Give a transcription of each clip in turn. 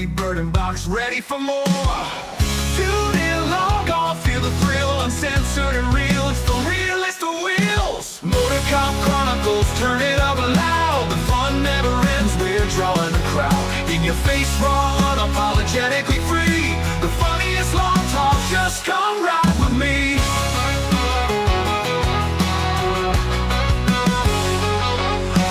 Burden box ready for more. Tune in, log on, feel the thrill, uncensored and real. It's the realest of wheels. Motorcop Chronicles, turn it up loud. The fun never ends, we're drawing a crowd. In your face, raw, unapologetically free. The funniest long talk, just come ride with me.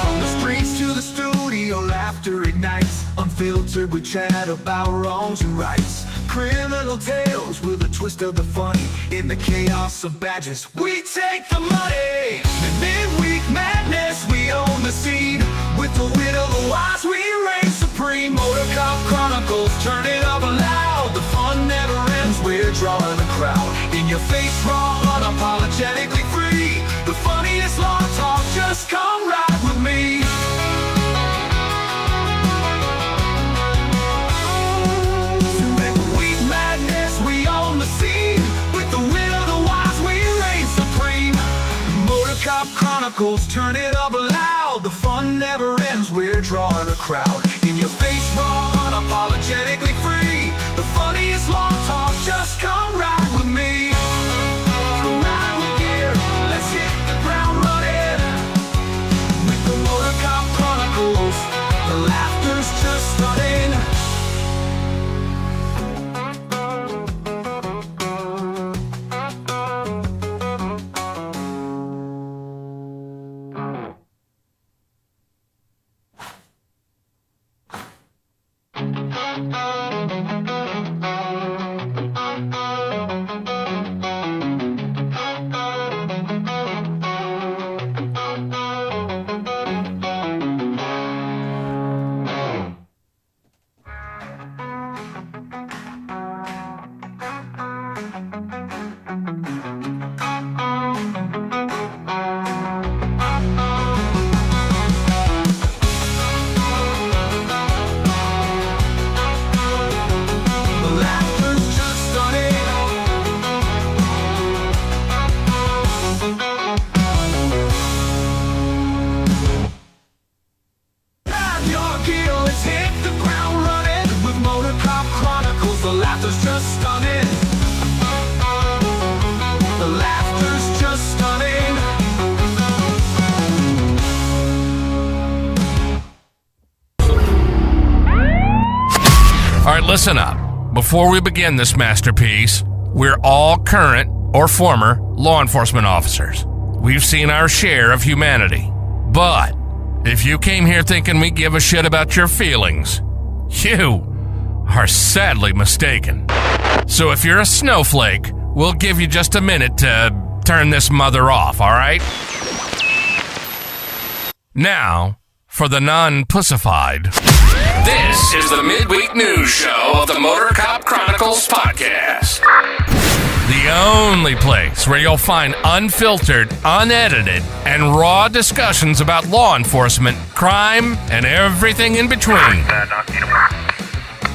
From the streets to the studio, laughter ignites. Unfiltered, we chat about wrongs and rights. Criminal tales with a twist of the funny. In the chaos of badges, we take the money. The midweek madness, we own the scene. With the wit of the wise, we reign supreme. Motorcop Chronicles, turn it up loud. The fun never ends, we're drawing a crowd. In your face, raw, unapologetically free. The funniest long talk, just come ride with me. Chronicles, turn it up loud. The fun never ends, we're drawing a crowd. In your face, raw, unapologetically free. The funniest long talk, just come ride with me. Come ride with gear, let's hit the ground running. With the Motorcop Chronicles, the laughter's just stunning. The laughter's just stunning. The laughter's just stunning. All right, listen up. Before we begin this masterpiece, we're all current or former law enforcement officers. We've seen our share of humanity. But if you came here thinking we give a shit about your feelings, you are sadly mistaken. So if you're a snowflake, we'll give you just a minute to turn this mother off, all right? Now, for the non-pussified. This is the midweek news show of the Motorcop Chronicles podcast. The only place where you'll find unfiltered, unedited, and raw discussions about law enforcement, crime, and everything in between.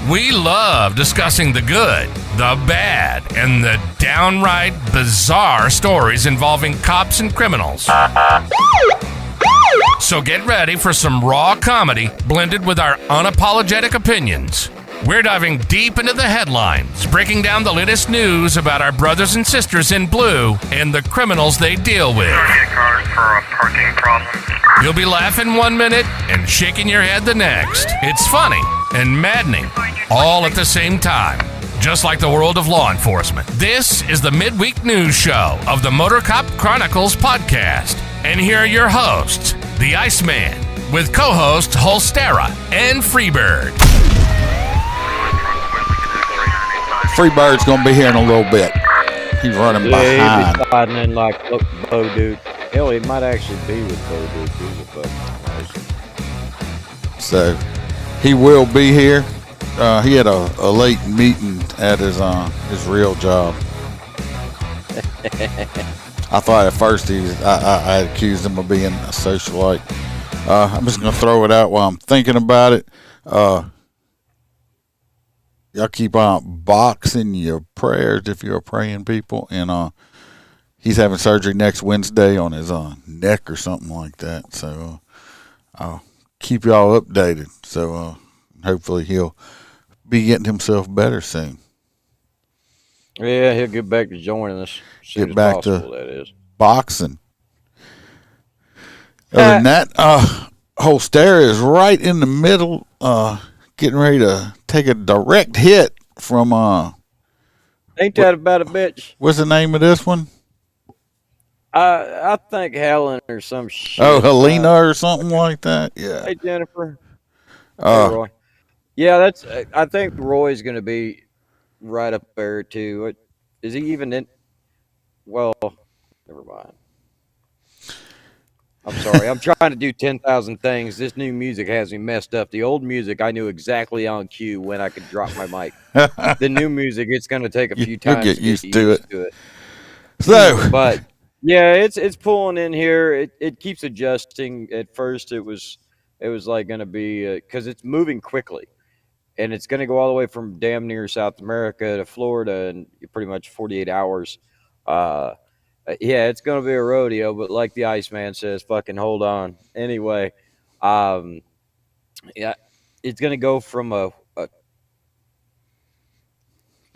We love discussing the good, the bad, and the downright bizarre stories involving cops and criminals. So get ready for some raw comedy blended with our unapologetic opinions. We're diving deep into the headlines, breaking down the latest news about our brothers and sisters in blue and the criminals they deal with. For a parking problem. You'll be laughing 1 minute and shaking your head the next. It's funny and maddening all at the same time, just like the world of law enforcement. This is the midweek news show of the Motorcop Chronicles podcast. And here are your hosts, the Iceman, with co-hosts Holstera and Freebird. Freebird's gonna be here in a little bit. He's running behind. He'll be sliding in like Blvd. Hell, he might actually be with Blvd too. So he will be here. He had a late meeting at his real job. I thought at first I accused him of being a socialite. I'm just gonna throw it out while I'm thinking about it. Y'all keep on boxing your prayers if you're praying people, and he's having surgery next Wednesday on his neck or something like that. So I'll keep y'all updated. So hopefully he'll be getting himself better soon. Yeah, he'll get back to joining us as soon Get as back possible, to that is. boxing. Other than that, Holster is right in the middle, getting ready to take a direct hit from Ain't that about a bitch? what's the name of this one? I think Helen or some shit. Oh, Helena or something like that. Yeah. Hey, Jennifer. Hey, Uh, Roy. Yeah, that's. I think Roy's going to be right up there, too. Is he even in? Well, never mind. I'm sorry. I'm trying to do 10,000 things. This new music has me messed up. The old music, I knew exactly on cue when I could drop my mic. The new music, it's going to take a few You'll times get to used get to used it. to it. So, But yeah, it's pulling in here. It keeps adjusting. At first, it was like going to be because it's moving quickly, and it's going to go all the way from damn near South America to Florida in pretty much 48 hours. Yeah, it's going to be a rodeo, but like the Iceman says, fucking hold on. Anyway, um, yeah, it's going to go from a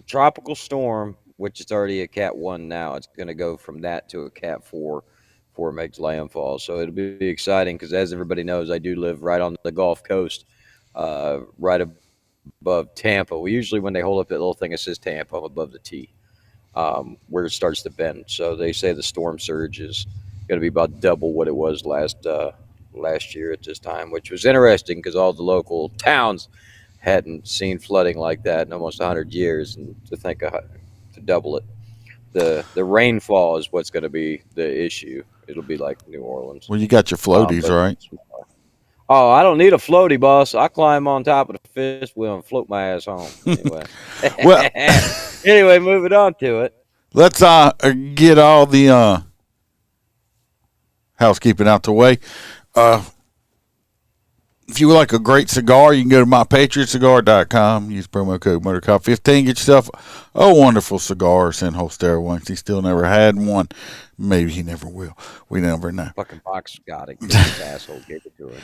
tropical storm, which is already a Cat 1 now. It's going to go from that to a Cat 4 before it makes landfall. So it'll be exciting because, as everybody knows, I do live right on the Gulf Coast, right above Tampa. We usually, when they hold up that little thing that says Tampa, I'm above the T, where it starts to bend. So they say the storm surge is going to be about double what it was last year at this time, which was interesting because all the local towns hadn't seen flooding like that in almost 100 years, and to think to double it, the rainfall is what's going to be the issue. It'll be like New Orleans. well, you got your floaties, right? Oh, I don't need a floaty, boss. I climb on top of the fifth wheel and float my ass home. Anyway, Well, anyway, moving on to it. let's get all the housekeeping out the way. If you would like a great cigar, you can go to mypatriotcigar.com. Use promo code Motorcop15. Get yourself a wonderful cigar. Send Holster once. He still never had one. Maybe he never will. We never know. Fucking box got it. This asshole gave it to her.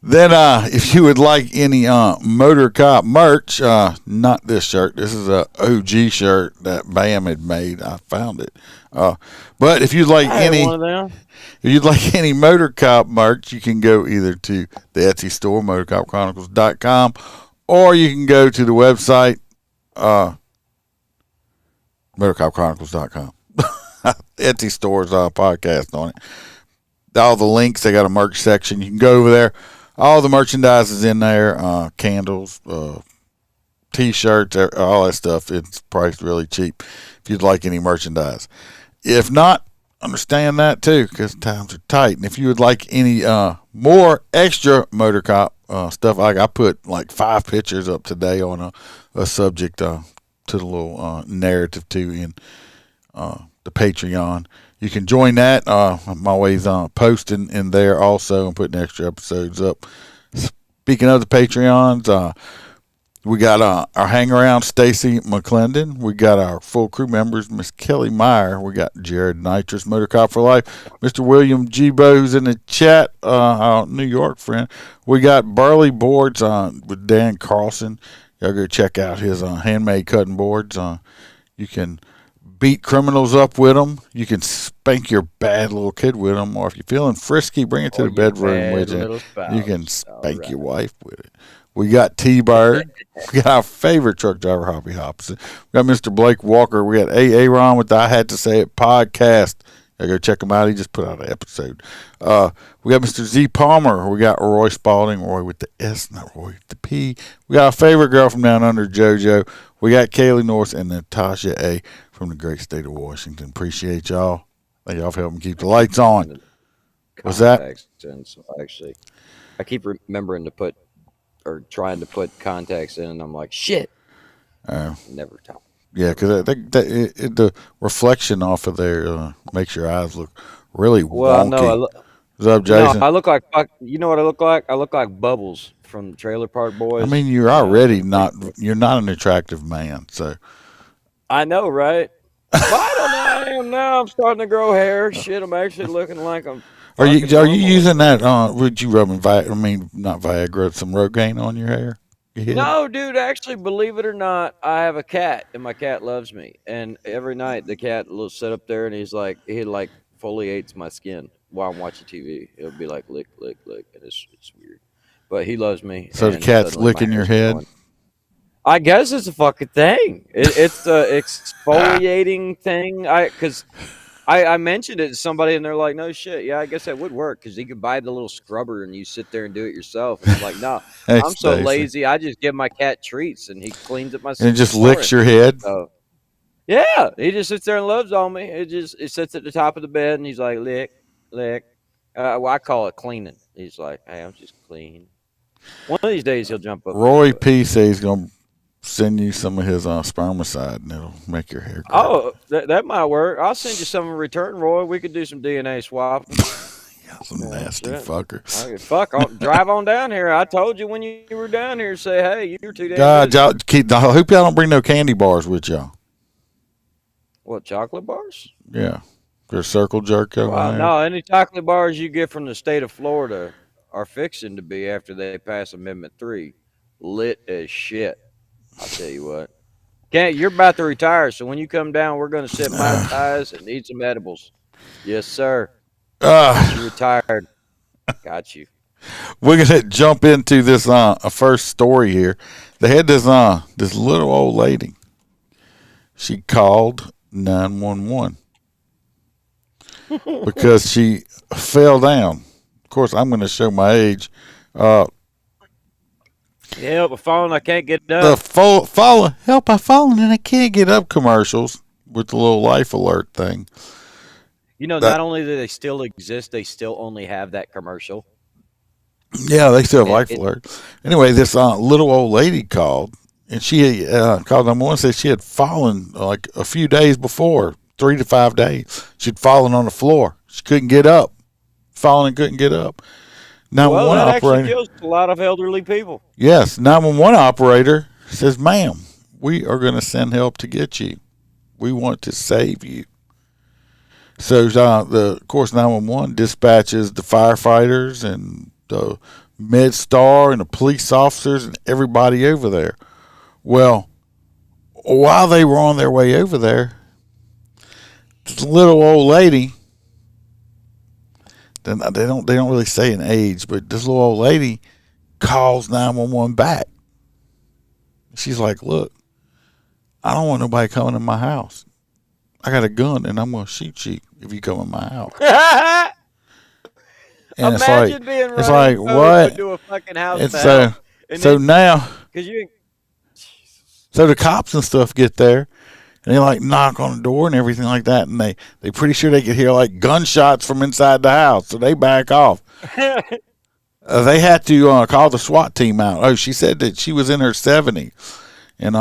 Then, if you would like any Motorcop merch, not this shirt. This is a OG shirt that Bam had made. I found it. But if you'd like any, if you'd like any Motorcop merch, you can go either to the Etsy store, motorcopchronicles.com, or you can go to the website, motorcopchronicles.com. Etsy store's podcast on it. All the links, they got a merch section. You can go over there. All the merchandise is in there, candles, T-shirts, all that stuff. It's priced really cheap if you'd like any merchandise. If not, understand that too, because times are tight. And if you would like any more extra Motorcop stuff, like I put like 5 pictures up today on a subject to the little narrative too in the Patreon. You can join that. I'm always posting in there also and putting extra episodes up. Speaking of the Patreons, we got our hang-around Stacy McClendon. We got our full crew members, Miss Kelly Meyer. We got Jared Nitrous, Motorcop for Life. Mr. William Gibo, who's in the chat, our New York friend. We got Burley Boards with Dan Carlson. Y'all go check out his handmade cutting boards. You can beat criminals up with them. You can spank your bad little kid with them, or if you're feeling frisky, bring it to the bedroom with you. You can spank your wife with it. We got T-Bird. We got our favorite truck driver, Hoppy Hops. We got Mr. Blake Walker. We got A.A. Ron with the I Had to Say It podcast. Go check him out. He just put out an episode. We got Mr. Z Palmer. We got Roy Spalding. Roy with the S, not Roy with the P. We got our favorite girl from down under, JoJo. We got Kaylee Norris and Natasha A. from the great state of Washington. Appreciate y'all. Thank y'all for helping keep the lights on. What's that? Actually, I keep remembering to put or trying to put contacts in, and I'm like, shit. Never time. Yeah, because the reflection off of there makes your eyes look really wonky. No, What's up, Jason? No, I look like you know what I look like? I look like Bubbles from Trailer Park Boys. I mean, you're already you're not an attractive man, so. I know, right? But I don't know. I am now. I'm starting to grow hair. Shit, I'm actually looking like I'm. Are you using that? Would you rubbing not Viagra, some Rogaine on your hair? your head? No, dude, actually, believe it or not, I have a cat, and my cat loves me. And every night, the cat will sit up there, and he like foliates my skin while I'm watching TV. It'll be like lick, lick, lick, and it's weird. But he loves me. So the and cat's suddenly my licking your hair's head? growing. I guess it's a fucking thing. It's the exfoliating thing. Because I mentioned it to somebody, and they're like, "No shit, yeah, I guess that would work because you could buy the little scrubber and you sit there and do it yourself." And I'm like, "No, Hey, I'm so Stacy. lazy. I just give my cat treats, and he cleans it myself." And it just licks your head? So, yeah, he just sits there and loves on me. It sits at the top of the bed, and he's like, "Lick, lick." Well, I call it cleaning. He's like, "Hey, I'm just clean." One of these days, he'll jump up. Roy P. says he's going to send you some of his spermicide, and it'll make your hair grow. Oh, that might work. I'll send you some in return, Roy. We could do some DNA swapping. Some nasty shit. fucker. Okay, fuck, drive on down here. I told you when you were down here, say, hey, you're too damn God, busy. I hope y'all don't bring no candy bars with y'all. What, chocolate bars? Yeah. There's circle jerk over there. No, any chocolate bars you get from the state of Florida are fixing to be, after they pass Amendment 3, lit as shit. I'll tell you what. You're about to retire, so when you come down, we're going to sit my ties and eat some edibles. Yes, sir. You retired. Got you. We're going to jump into this first story here. They had this little old lady. She called 911 because she fell down. Of course, I'm going to show my age. Yeah, but falling, I can't get up. The help, I've fallen and I can't get up commercials with the little life alert thing. You know, not only do they still exist, they still only have that commercial. Yeah, they still have life alert. Anyway, this little old lady called, and she called 911 and said she had fallen like a few days before, 3 to 5 days. She'd fallen on the floor. She couldn't get up. Fallen and couldn't get up. 911 well, that operator. actually kills a lot of elderly people. Yes, 911 operator says, ma'am, we are going to send help to get you. We want to save you. So, of course, 911 dispatches the firefighters and the MedStar and the police officers and everybody over there. Well, while they were on their way over there, this little old lady, they don't really say an age, but this little old lady calls 911 back. She's like, look, I don't want nobody coming in my house. I got a gun and I'm going to shoot you if you come in my house. And Imagine being it's like what? To a fucking house And so the cops and stuff get there, and they like knock on the door and everything like that, and they pretty sure they could hear like gunshots from inside the house, so they back off. They had to call the SWAT team out. Oh, she said that she was in her 70s, and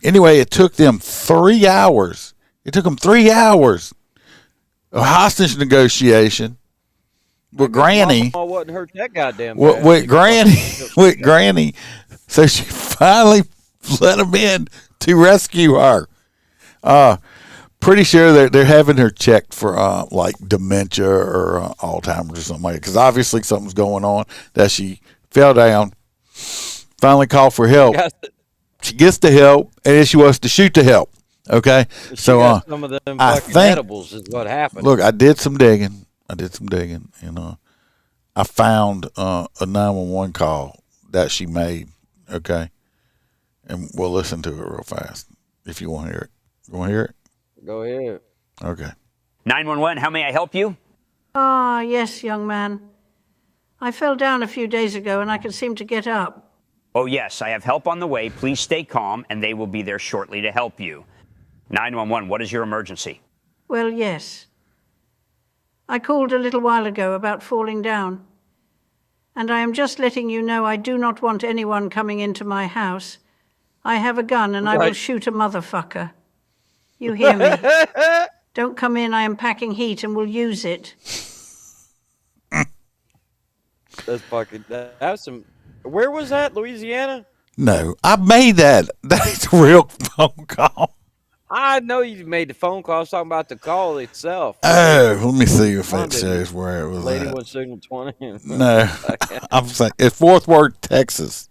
anyway, it took them 3 hours. It took them 3 hours of hostage negotiation. With Granny, wasn't hurt that goddamn with Granny, so she finally let him in to rescue her. Pretty sure they're having her checked for like dementia or Alzheimer's or something like that, because obviously something's going on. That she fell down, finally called for help. She gets the help, and then she wants to shoot the help. Okay, so some of them I fucking think edibles is what happened. Look, I did some digging, and I found a 911 call that she made. Okay, and we'll listen to it real fast if you want to hear it. You want to hear it? Go ahead. Okay. 911, how may I help you? Ah, yes, young man. I fell down a few days ago and I can seem to get up. Oh, yes, I have help on the way. Please stay calm, and they will be there shortly to help you. 911, what is your emergency? Well, yes. I called a little while ago about falling down. And I am just letting you know I do not want anyone coming into my house. I have a gun and I will shoot a motherfucker. You hear me? Don't come in, I am packing heat and will use it. That's fucking, that was some, where was that, Louisiana? No, I made that. That's a real phone call. I know you made the phone call. I was talking about the call itself. Oh, let me see if it shows where it was Lady at. was signal 20. No, I'm saying it's Fort Worth, Texas.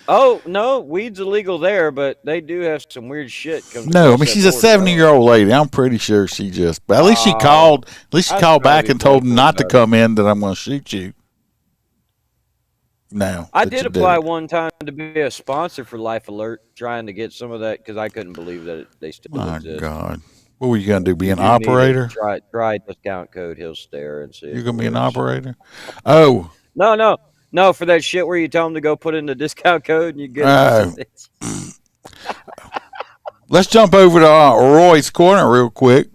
Oh no, weed's illegal there, but they do have some weird shit. No, I mean she's a 70-year-old lady. I'm pretty sure she just. But at least she called. At least she called back and told him not to come in. That I'm going to shoot you. No, I did apply one time to be a sponsor for Life Alert, trying to get some of that because I couldn't believe that they still exist. My God, what were you going to do? Be an operator? Try discount code. He'll stare and see. You're going to be an operator? Oh. No, for that shit where you tell them to go put in the discount code and you get it. Let's jump over to Roy's Corner real quick.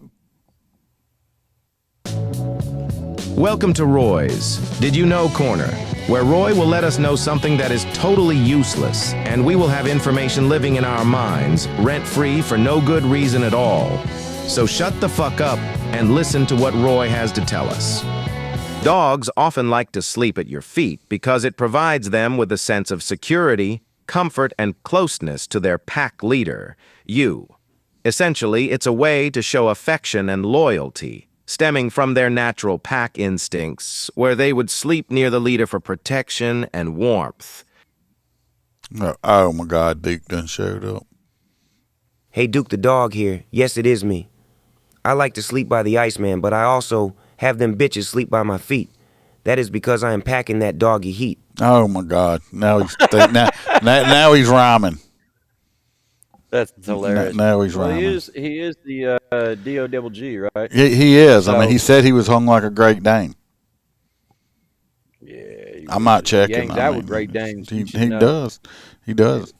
Welcome to Roy's Did You Know Corner, where Roy will let us know something that is totally useless, and we will have information living in our minds, rent-free for no good reason at all. So shut the fuck up and listen to what Roy has to tell us. Dogs often like to sleep at your feet because it provides them with a sense of security, comfort, and closeness to their pack leader, you. Essentially, it's a way to show affection and loyalty, stemming from their natural pack instincts, where they would sleep near the leader for protection and warmth. Oh my God, Duke done showed up. Hey, Duke the dog here. Yes, it is me. I like to sleep by the Iceman, but I also have them bitches sleep by my feet. That is because I am packing that doggy heat. Oh my God! Now he's now he's rhyming. That's hilarious. Now he's rhyming. He is the DOGG, right? He is. So, I mean, he said he was hung like a Great Dane. Yeah, I'm not checking. He hangs out with Great Danes. He does. He does.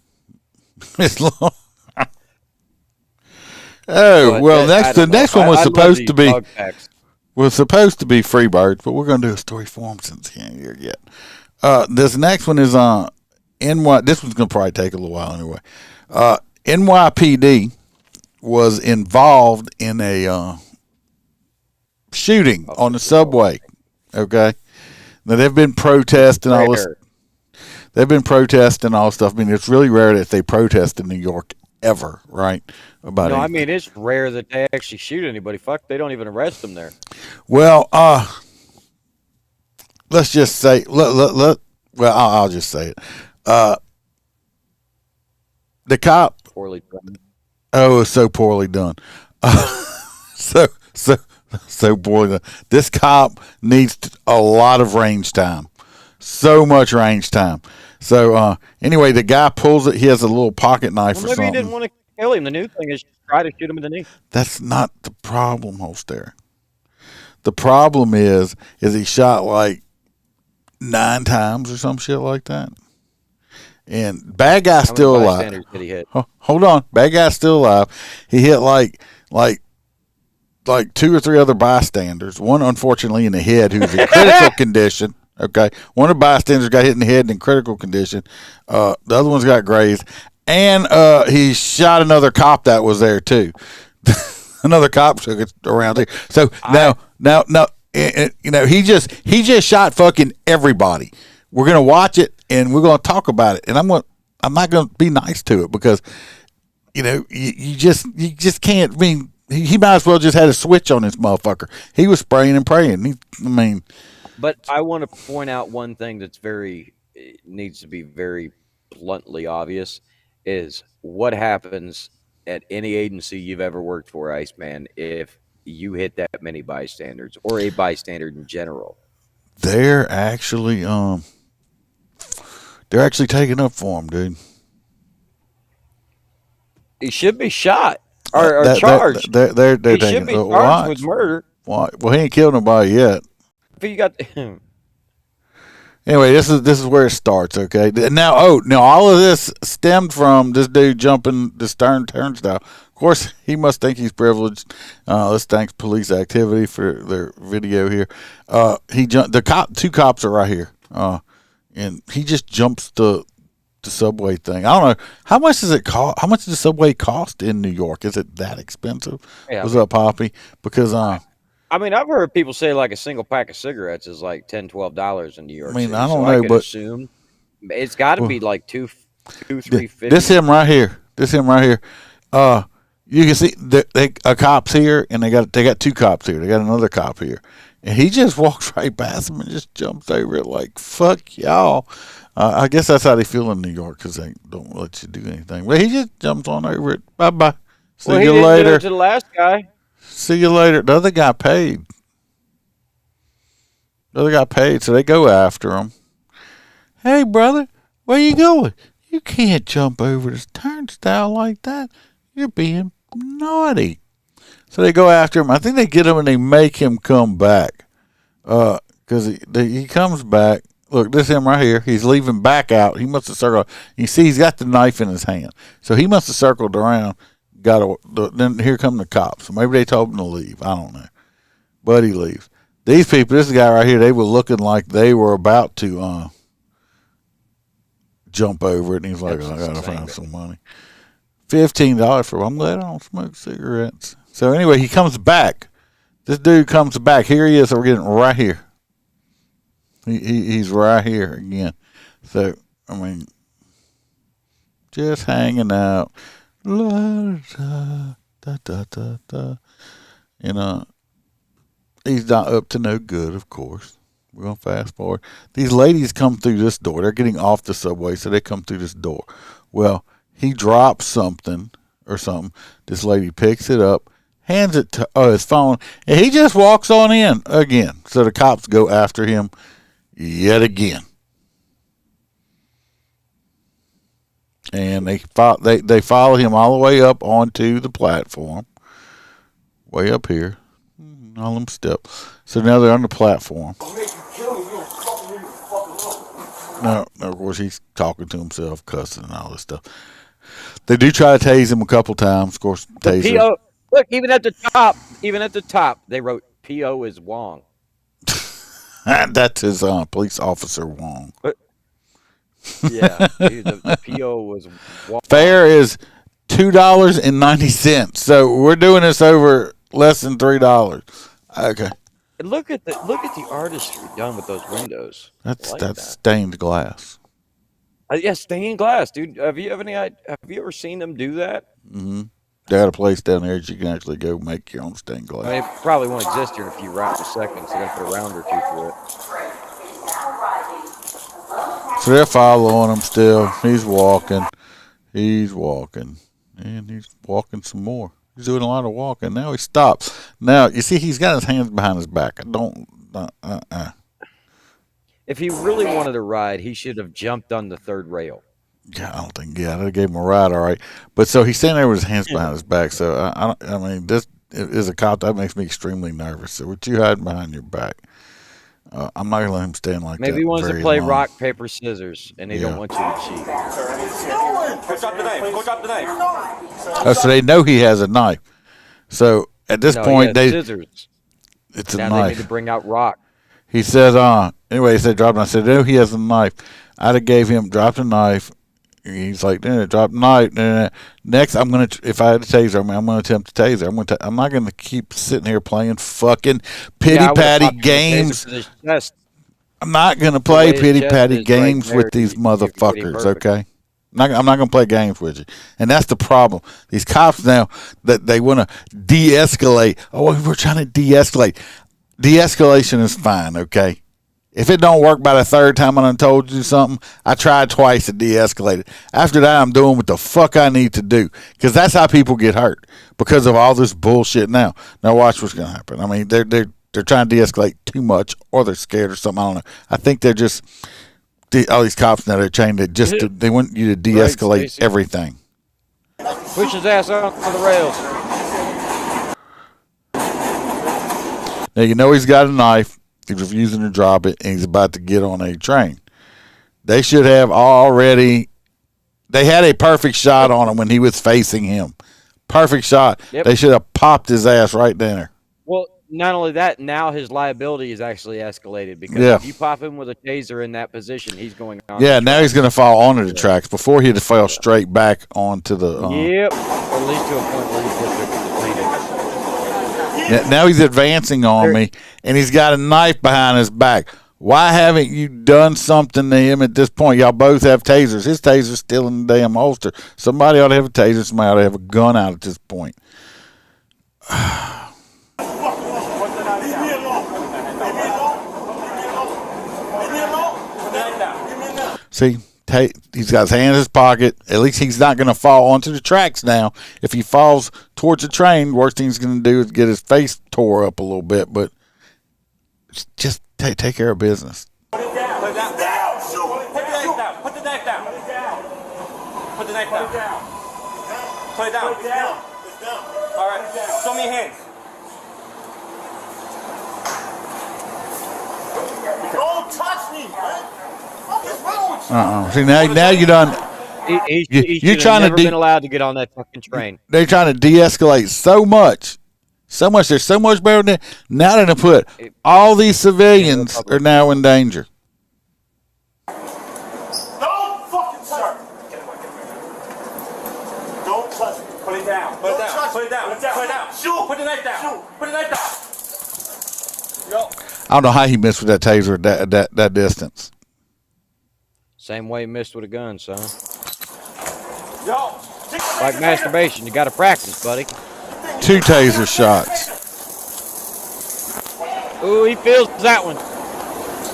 It's long. Oh well, the next one was supposed to be. Was supposed to be Freebirds, but we're going to do a story for him since he ain't here yet. This next one is NY. This one's going to probably take a little while anyway. NYPD was involved in a shooting on the subway. Okay, now they've been protesting all this. They've been protesting all stuff. I mean, it's really rare that they protest in New York ever, right? About anything. I mean, it's rare that they actually shoot anybody. Fuck, they don't even arrest them there. Well, let's just say, I'll just say it. The cop. Poorly done. Oh, it was so poorly done. So poorly done. This cop needs a lot of range time. So much range time. So anyway, the guy pulls it. He has a little pocket knife or something. Maybe he didn't want to kill him. The new thing is try to shoot him in the knee. That's not the problem, Holster. The problem is he shot like 9 times or some shit like that. And bad guy's still alive. Did he hit? Hold on, bad guy's still alive. He hit like 2 or 3 other bystanders. One, unfortunately, in the head, who's in critical condition. Okay, one of the bystanders got hit in the head in critical condition. The other one's got grazed, and he shot another cop that was there too. Another cop took it around here. So now, you know, he just shot fucking everybody. We're gonna watch it and we're gonna talk about it. And I'm not gonna be nice to it because, you know, you just can't. I mean, he might as well just had a switch on this motherfucker. He was spraying and praying. But I want to point out one thing that's needs to be very bluntly obvious is what happens at any agency you've ever worked for, Iceman, if you hit that many bystanders or a bystander in general. They're actually taking up for him, dude. He should be shot or charged. They're he should be charged with murder. Why? Well, he ain't killed nobody yet. If you got. Anyway, this is where it starts. Okay, now all of this stemmed from this dude jumping the turnstile. Of course, he must think he's privileged. Let's thank police activity for their video here. He jumped. Two cops are right here, and he just jumps the subway thing. I don't know how much does it cost. How much does the subway cost in New York? Is it that expensive? Yeah, What's up, Poppy? Because I mean, I've heard people say like a single pack of cigarettes is like $10, $12 in New York. I mean, City, I don't so know, but assume it's got to be like $2-3.50. This him right here. You can see a cop's here, and they got 2 cops here. They got another cop here, And he just walks right past him and just jumps over it like, fuck y'all. I guess that's how they feel in New York because they don't let you do anything. But he just jumps on over it. Bye-bye. See you he didn't later. do it to the last guy. See you later. The other guy paid. So they go after him. Hey, brother, where you going? You can't jump over this turnstile like that. You're being naughty. So they go after him. I think they get him and they make him come back. Because he comes back. Look, this is him right here. He's leaving back out. He must have circled. You see, he's got the knife in his hand. So he must have circled around. Then here come the cops. Maybe they told him to leave. I don't know. But he leaves. These people, this guy right here, they were looking like they were about to jump over it. And he's like, I got to find some money. $15 for, I'm glad I don't smoke cigarettes. So anyway, he comes back. This dude comes back. Here he is. So we're getting right here. He's right here again. So, I mean, just hanging out. La, da, da, da, da, da. You know, he's not up to no good, of course. We're going to fast forward. These ladies come through this door. They're getting off the subway, so they come through this door. Well, he drops something or something. This lady picks it up, hands it to his phone, and he just walks on in again. So the cops go after him yet again. And they follow him all the way up onto the platform. Way up here. All them steps. So now they're on the platform. No, of course, he's talking to himself, cussing and all this stuff. They do try to tase him a couple times. Of course, taser. P.O. Look, even at the top, they wrote P.O. is Wong. That's his police officer Wong. Yeah, dude, the P.O. was Wong. Fare is $2.90. So we're doing this over less than $3. Okay. And look at the artistry done with those windows. That's stained glass. Yeah, stained glass, dude. Have you ever seen them do that? Mm-hmm. They got a place down there that you can actually go make your own stained glass. I mean, it probably won't exist here in a few seconds. They're gonna put a round or two for it. So they're following him still. He's walking, and he's walking some more. He's doing a lot of walking. Now he stops. Now, you see, he's got his hands behind his back. If he really wanted to ride, he should have jumped on the third rail. Yeah, I don't think. Yeah, they gave him a ride, all right. But so he's standing there with his hands behind his back. So I mean, this is a cop that makes me extremely nervous. So with you hiding behind your back, I'm not gonna let him stand like that. Maybe he wants to play rock paper scissors, and they don't want you to cheat. Go drop the knife. Go drop the knife. Oh, so they know he has a knife. So at this point, scissors. It's a now knife. They need to bring out rock. He says, anyway, he said, drop it. I said, no, he has a knife. I'd have gave him, dropped a knife. He's like, drop the knife. Next, if I had a taser, I'm going to attempt to taser. I'm not going to keep sitting here playing fucking pity-patty games. I'm not going to play pity-patty games with these motherfuckers, okay? I'm not going to play games with you. And that's the problem. These cops now, that they want to de-escalate. Oh, we're trying to de-escalate. De-escalation is fine, okay? If it don't work by the third time I done told you something, I tried twice to de-escalate it. After that, I'm doing what the fuck I need to do. Because that's how people get hurt. Because of all this bullshit now. Now watch what's going to happen. I mean, they're trying to de-escalate too much, or they're scared or something. I don't know. I think they're just, all these cops now, they're trained to they want you to de-escalate everything. Push his ass on the rails. Now, you know he's got a knife. He's refusing to drop it, and he's about to get on a train. They should have already... They had a perfect shot on him when he was facing him. Perfect shot. Yep. They should have popped his ass right there. Well, not only that, now his liability is actually escalated. Because if you pop him with a taser in that position, he's going on. Yeah, now he's going to fall onto the tracks. Before, he'd have fell straight back onto the... Yep. Or at least to a point where he put the Now he's advancing on me, and he's got a knife behind his back. Why haven't you done something to him at this point? Y'all both have tasers. His taser's still in the damn holster. Somebody ought to have a taser. Somebody ought to have a gun out at this point. See, he's got his hand in his pocket. At least he's not going to fall onto the tracks now. If he falls towards the train, worst thing he's going to do is get his face tore up a little bit. But just take care of business. Put it down. Put it down. Put the knife down. Put the knife down. Put the knife down. Put it down. Put it down. All right. Show me your hands. Don't touch me, man. What is wrong with you? See, now you done. You're trying never to been allowed to get on that fucking train. They're trying to de-escalate so much. There's so much better than now. They're gonna put all these civilians are now in danger. Don't fucking touch me. Don't touch me. Put it down. Put it down. Put it down. Put it down. Put it down. Shoot. Put the knife down. Put the knife down. Go. I don't know how he missed with that taser at that distance. Same way you missed with a gun, son. Yo. Like masturbation, you got to practice, buddy. 2 taser shots. Ooh, he feels that one.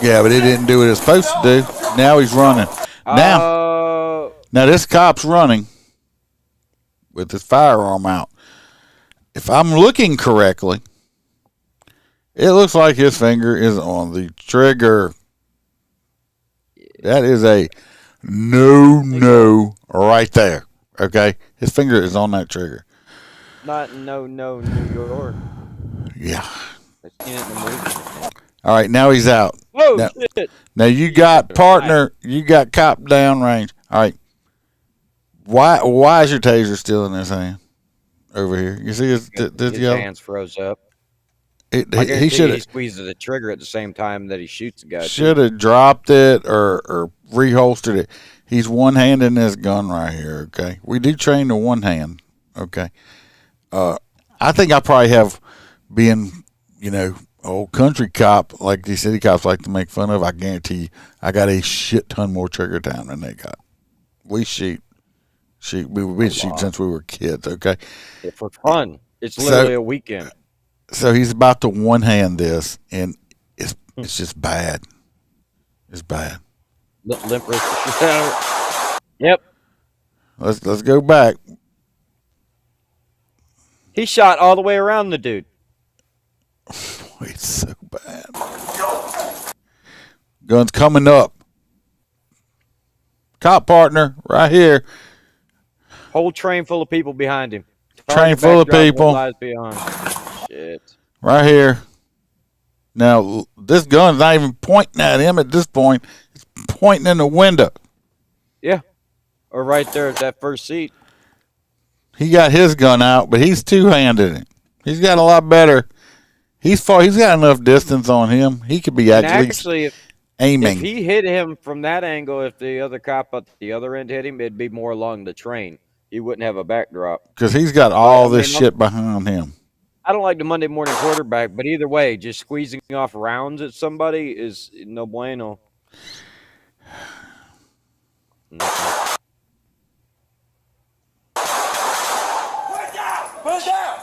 Yeah, but it didn't do what it's supposed to do. Now he's running. Now this cop's running with his firearm out. If I'm looking correctly, it looks like his finger is on the trigger. That is a no right there. Okay? His finger is on that trigger. Not no, New York. Yeah. I've seen it in the movie. All right, now he's out. Oh, shit. Now you got partner, you got cop downrange. All right. Why is your taser still in his hand over here? You see his hands froze up. He should have squeezed the trigger at the same time that he shoots the guy. Should have dropped it or reholstered it. He's one hand in this gun right here. Okay, we do train to one hand. Okay, I think I probably have being old country cop like these city cops like to make fun of. I guarantee you, I got a shit ton more trigger time than they got. We shoot. We shoot since we were kids. Okay, for fun. It's literally a weekend. So he's about to one hand this, and it's just bad. It's bad. Limp wrist. Yep. Let's go back. He shot all the way around the dude. It's so bad. Gun's coming up. Cop partner right here. Whole train full of people behind him. Train full of people. Lies beyond. Shit. Right here. Now, this gun's not even pointing at him at this point. It's pointing in the window. Yeah. Or right there at that first seat. He got his gun out, but he's two-handed it. He's got a lot better. He's got enough distance on him. He could be actually aiming. If he hit him from that angle, if the other cop at the other end hit him, it'd be more along the train. He wouldn't have a backdrop. Because he's got all this shit behind him. I don't like the Monday morning quarterback, but either way, just squeezing off rounds at somebody is no bueno. Put it down! Put it down!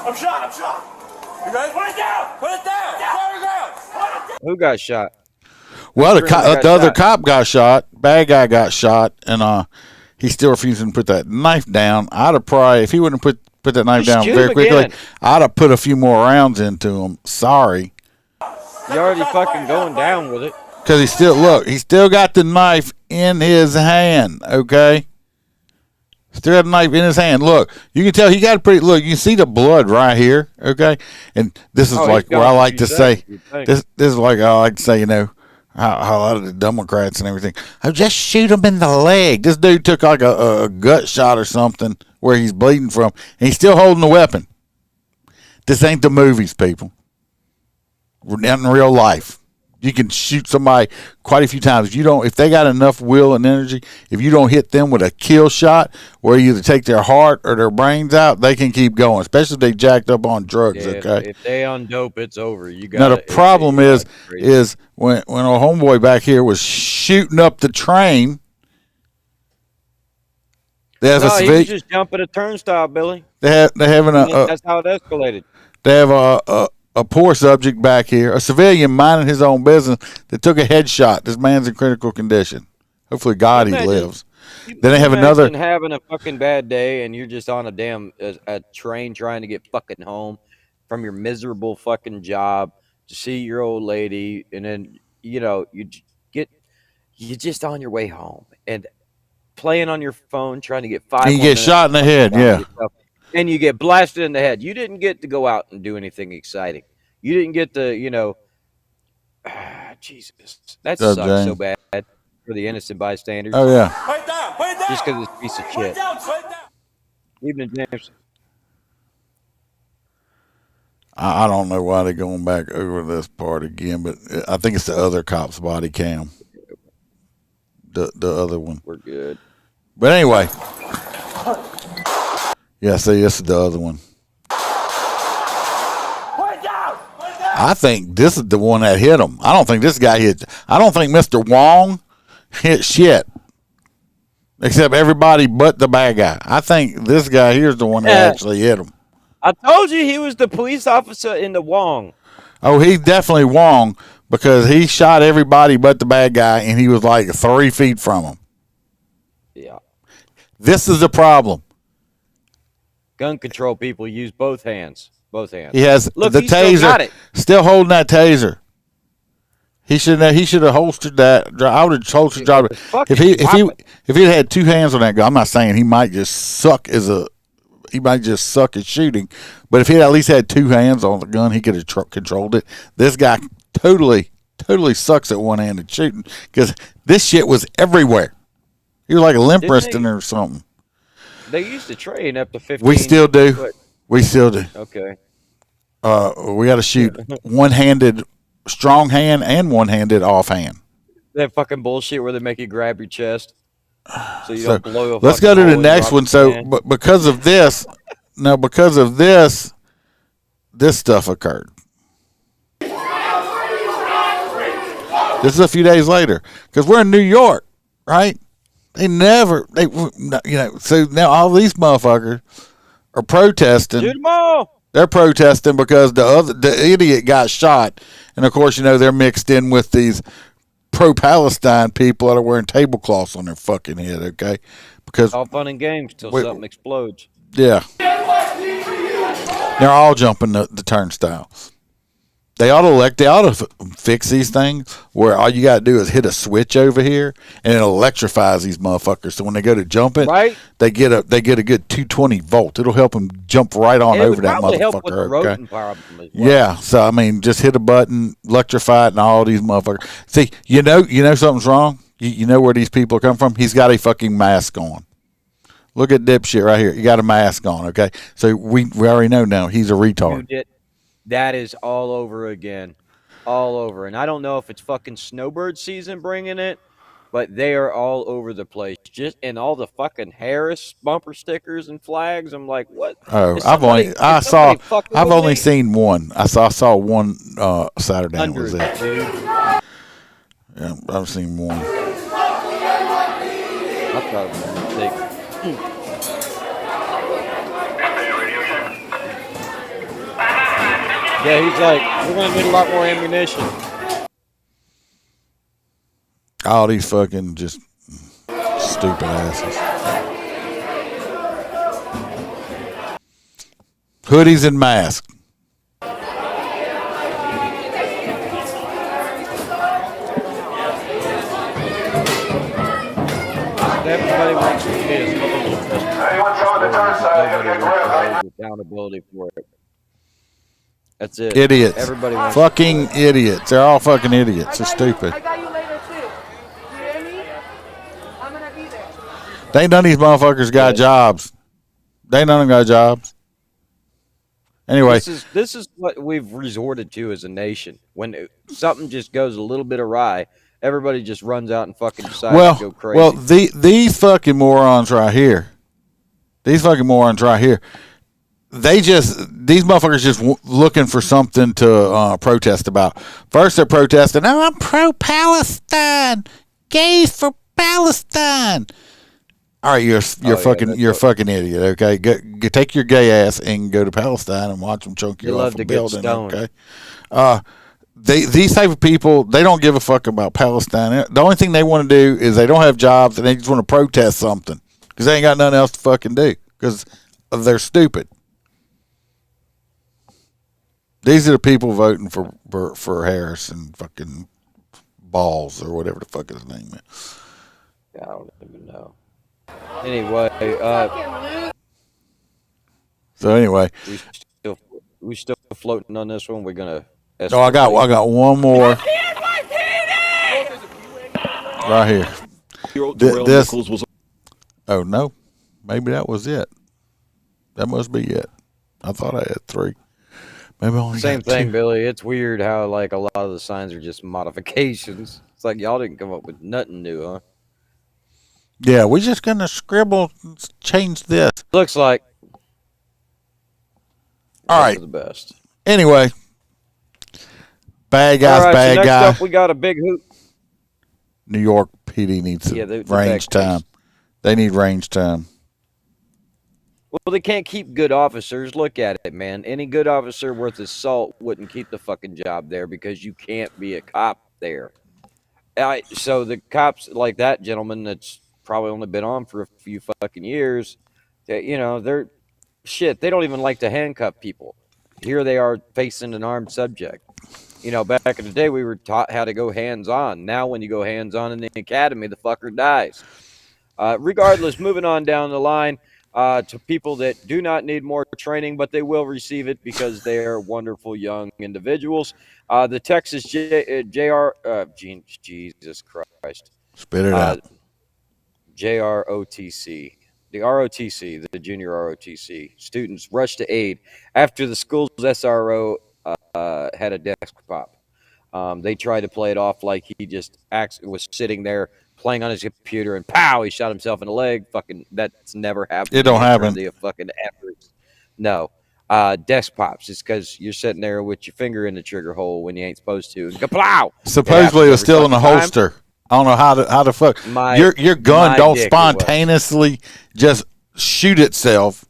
I'm shot! You guys, put it down! Put it down! Who got shot? Well, the other cop got shot. Bad guy got shot, and he's still refusing to put that knife down. I'd have probably, if he wouldn't put that knife down very quickly, I'd have put a few more rounds into him. Sorry. You're already fucking going down with it. Because he still got the knife in his hand, okay? Still got the knife in his hand. Look, you can tell he got you can see the blood right here, okay? And this is where I like to say, this is like I like to say, how a lot of the Democrats and everything, just shoot him in the leg. This dude took like a gut shot or something where he's bleeding from, and he's still holding the weapon. This ain't the movies, people. We're not in real life. You can shoot somebody quite a few times. If they got enough will and energy, if you don't hit them with a kill shot where you either take their heart or their brains out, they can keep going, especially if they jacked up on drugs, okay? If they on dope, it's over. You got. Now, the problem is when a homeboy back here was shooting up the train, he was just jumping a turnstile, Billy. They're having that's how it escalated. They have a poor subject back here, a civilian minding his own business that took a headshot. This man's in critical condition. Hopefully, God, he lives. Then they have another. Having a fucking bad day, and you're just on a damn a train trying to get fucking home from your miserable fucking job to see your old lady, and then you're just on your way home and playing on your phone trying to get 5 And you get shot in the head, yeah. And you get blasted in the head. You didn't get to go out and do anything exciting. You didn't get to, Jesus, that sucks so bad for the innocent bystanders. Oh yeah. Put it down. Put it down. Just because it's a piece of Put shit. it down. Put it down. Even James. I don't know why they're going back over this part again, but I think it's the other cop's body cam. The other one. We're good. But anyway. Yeah, see, this is the other one. Put it down. Put it down. I think this is the one that hit him. I don't think this guy hit. I don't think Mr. Wong hit shit. Except everybody but the bad guy. I think this guy here's the one that actually hit him. I told you he was the police officer in the Wong. Oh, he's definitely Wong because he shot everybody but the bad guy, and he was like 3 feet from him. Yeah. This is the problem. Gun control people use both hands. Both hands. He has Look, the he still taser. got it. Still holding that taser. He should have holstered that. I would have holstered job. If he had 2 hands on that gun, I'm not saying he might just suck at shooting, but if he had at least had 2 hands on the gun, he could have controlled it. This guy totally sucks at one-handed shooting because this shit was everywhere. He was like a limp-wristing or something. They used to train up to 15. We still do. We still do. Okay. We got to shoot one-handed, strong hand, and one-handed offhand. That fucking bullshit where they make you grab your chest so you don't blow. Let's go to the next one. So, but because of this, this stuff occurred. This is a few days later because we're in New York, right? So now all these motherfuckers are protesting. Shoot them all. They're protesting because the idiot got shot, and of course, they're mixed in with these pro-Palestine people that are wearing tablecloths on their fucking head. Okay, because all fun and games till something explodes. Yeah, they're all jumping the turnstile. They ought to fix these things where all you got to do is hit a switch over here and it electrifies these motherfuckers. So when they go to jump it, they get a good 220 volt. It'll help them jump right on over that motherfucker. Help with the rodent problem as well. Yeah, so I mean, just hit a button, electrify it, and all these motherfuckers. See, you know something's wrong. You know where these people come from. He's got a fucking mask on. Look at dipshit right here. You got a mask on. Okay, so we already know now he's a retard. That is all over again. All over. And I don't know if it's fucking snowbird season bringing it, but they are all over the place. Just and all the fucking Harris bumper stickers and flags. I'm like, what? Oh, I've only seen one. I saw one Saturday. And was it? Yeah, I've seen one. I thought it was a mistake. Yeah, he's like, we're going to need a lot more ammunition. All these fucking just stupid asses. Hoodies and masks. Everybody wants to be Anyone trying to turnstile, you'll get grabbed. accountability for it. That's it. Idiots. Everybody wants fucking idiots. They're all fucking idiots. They're stupid. I got you later too. You hear me? I'm gonna be there. They none of these motherfuckers got jobs. They none of them got jobs. Anyway, this is what we've resorted to as a nation. When something just goes a little bit awry, everybody just runs out and fucking decides to go crazy. Well, these fucking morons right here. These motherfuckers just looking for something to protest about. First, they're protesting, I'm pro-Palestine. Gays for Palestine. All right, you're yeah, a fucking idiot. Okay, go take your gay ass and go to Palestine and watch them choke They you love off to a get building. stoned. Okay, these type of people, they don't give a fuck about Palestine. The only thing they want to do is they don't have jobs and they just want to protest something because they ain't got nothing else to fucking do because they're stupid. These are the people voting for Harris and fucking Balls or whatever the fuck his name is. I don't even know. Anyway, So anyway, we still floating on this one. We're gonna. I got one more right here. This. Oh no, maybe that was it. That must be it. I thought I had 3. Maybe I only Same got thing, 2. Billy. It's weird how like a lot of the signs are just modifications. It's like y'all didn't come up with nothing new, huh? Yeah, we're just gonna scribble, change this. Looks like. All right. The best. Anyway, bad guys, All right, bad so next guy. up we got a big hoop. New York PD needs range time. They need range time. Well, they can't keep good officers. Look at it, man. Any good officer worth his salt wouldn't keep the fucking job there because you can't be a cop there. So the cops like that gentleman that's probably only been on for a few fucking years, they're shit. They don't even like to handcuff people. Here they are facing an armed subject. Back in the day, we were taught how to go hands-on. Now when you go hands-on in the academy, the fucker dies. Regardless, moving on down the line, to people that do not need more training, but they will receive it because they are wonderful young individuals. The Texas Jesus Christ. Spit it out. JROTC. The ROTC, the junior ROTC, students rushed to aid after the school's SRO had a desk pop. They tried to play it off like he just was sitting there playing on his computer and pow, he shot himself in the leg. Fucking, that's never happened. It don't happen. The fucking efforts. No. Desk pops. It's because you're sitting there with your finger in the trigger hole when you ain't supposed to. And kaplow! Supposedly it was still in the holster. I don't know how to fuck. Your gun don't spontaneously just shoot itself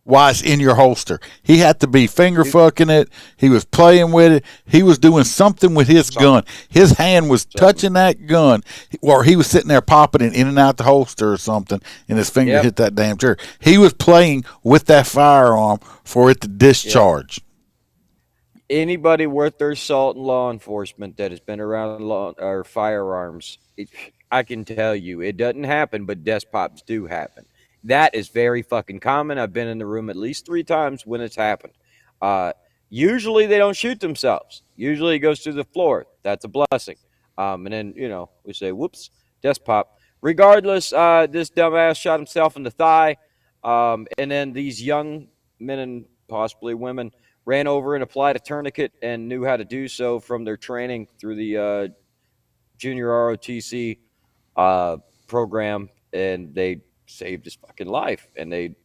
while it's in your holster. He had to be finger fucking it. He was playing with it. He was doing something with his gun. His hand was touching that gun, or he was sitting there popping it in and out the holster or something, and his finger hit that damn trigger. He was playing with that firearm for it to discharge. Anybody worth their salt in law enforcement that has been around or firearms, I can tell you, it doesn't happen, but desk pops do happen. That is very fucking common. I've been in the room at least 3 times when it's happened. Usually they don't shoot themselves. Usually it goes through the floor. That's a blessing. And then, we say, whoops, desk pop. Regardless, this dumbass shot himself in the thigh. And then these young men and possibly women ran over and applied a tourniquet and knew how to do so from their training through the junior ROTC program, and they saved his fucking life, and they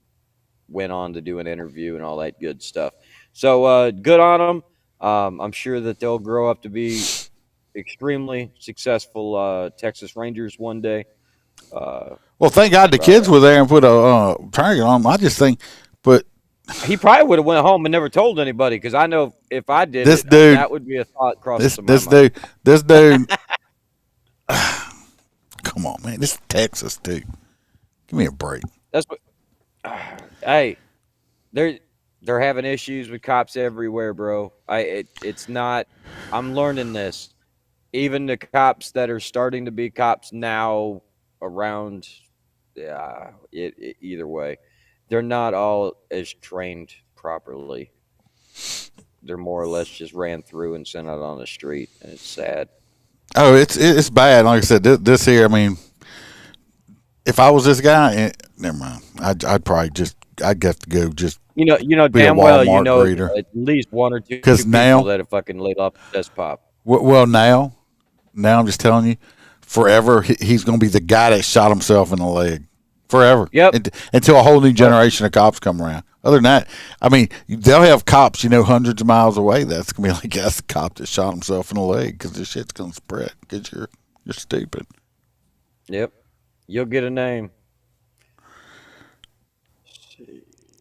went on to do an interview and all that good stuff. So good on them. I'm sure that they'll grow up to be extremely successful Texas Rangers one day. Well, thank God the kids were there and put a target on them. I just think, but he probably would have went home and never told anybody, because I know if I did this dude, that would be a thought crossing this my mind. This dude. Come on, man. This is Texas, dude. Give me a break. That's what. Hey, they're having issues with cops everywhere, bro. It's not. I'm learning this. Even the cops that are starting to be cops now around, either way, they're not all as trained properly. They're more or less just ran through and sent out on the street, and it's sad. Oh, it's bad. Like I said, this here. I mean, if I was this guy, never mind. I'd probably I'd have to go just. Be damn well, breeder. At least 1 or 2 people now, that have fucking laid off the desk pop. Well, now I'm just telling you, forever he's going to be the guy that shot himself in the leg. Forever. Yep. Until a whole new generation of cops come around. Other than that, I mean, they'll have cops, hundreds of miles away. That's going to be like, that's the cop that shot himself in the leg, because this shit's going to spread because you're stupid. Yep. You'll get a name.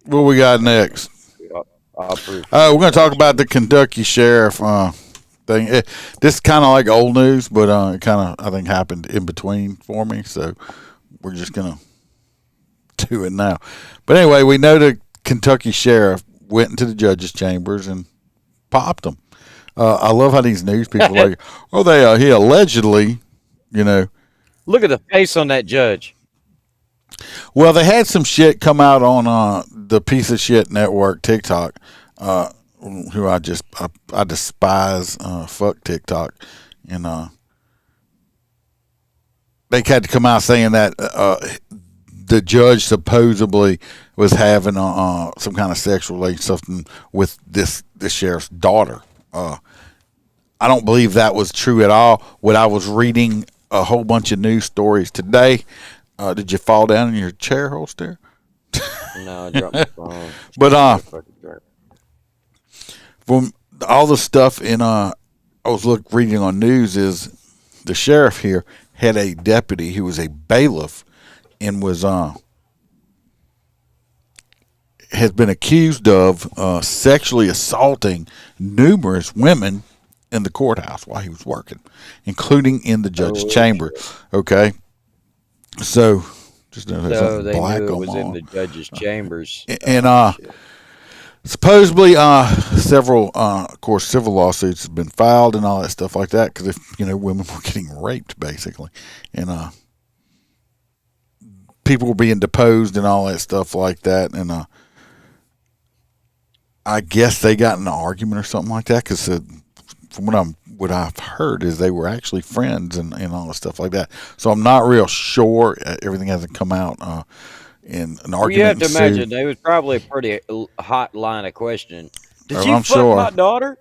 What we got next? I'll approve. We're going to talk about the Kentucky sheriff thing. This is kind of like old news, but it kind of, I think, happened in between for me. So we're just going to do it now. But anyway, we know the Kentucky sheriff went into the judge's chambers and popped them. I love how these news people are like, oh, he allegedly, Look at the face on that judge. Well, they had some shit come out on the piece of shit network TikTok, who I despise. Fuck TikTok, and they had to come out saying that the judge supposedly was having some kind of sexual something with this sheriff's daughter. I don't believe that was true at all. When I was reading a whole bunch of news stories today. Did you fall down in your chair holster? No, I dropped my phone. But from all the stuff I was reading on news is the sheriff here had a deputy who was a bailiff and was has been accused of sexually assaulting numerous women in the courthouse while he was working, including in the judge's chamber. Okay. So, just so they black knew it was on. in the judge's chambers. And supposedly, several, of course, civil lawsuits have been filed and all that stuff like that because women were getting raped basically, and people were being deposed and all that stuff like that, and I guess they got in an argument or something like that because from what I've heard is they were actually friends and all that stuff like that. So I'm not real sure. Everything hasn't come out in an argument. You have to imagine it was probably a pretty hot line of questioning. Did you fuck my daughter?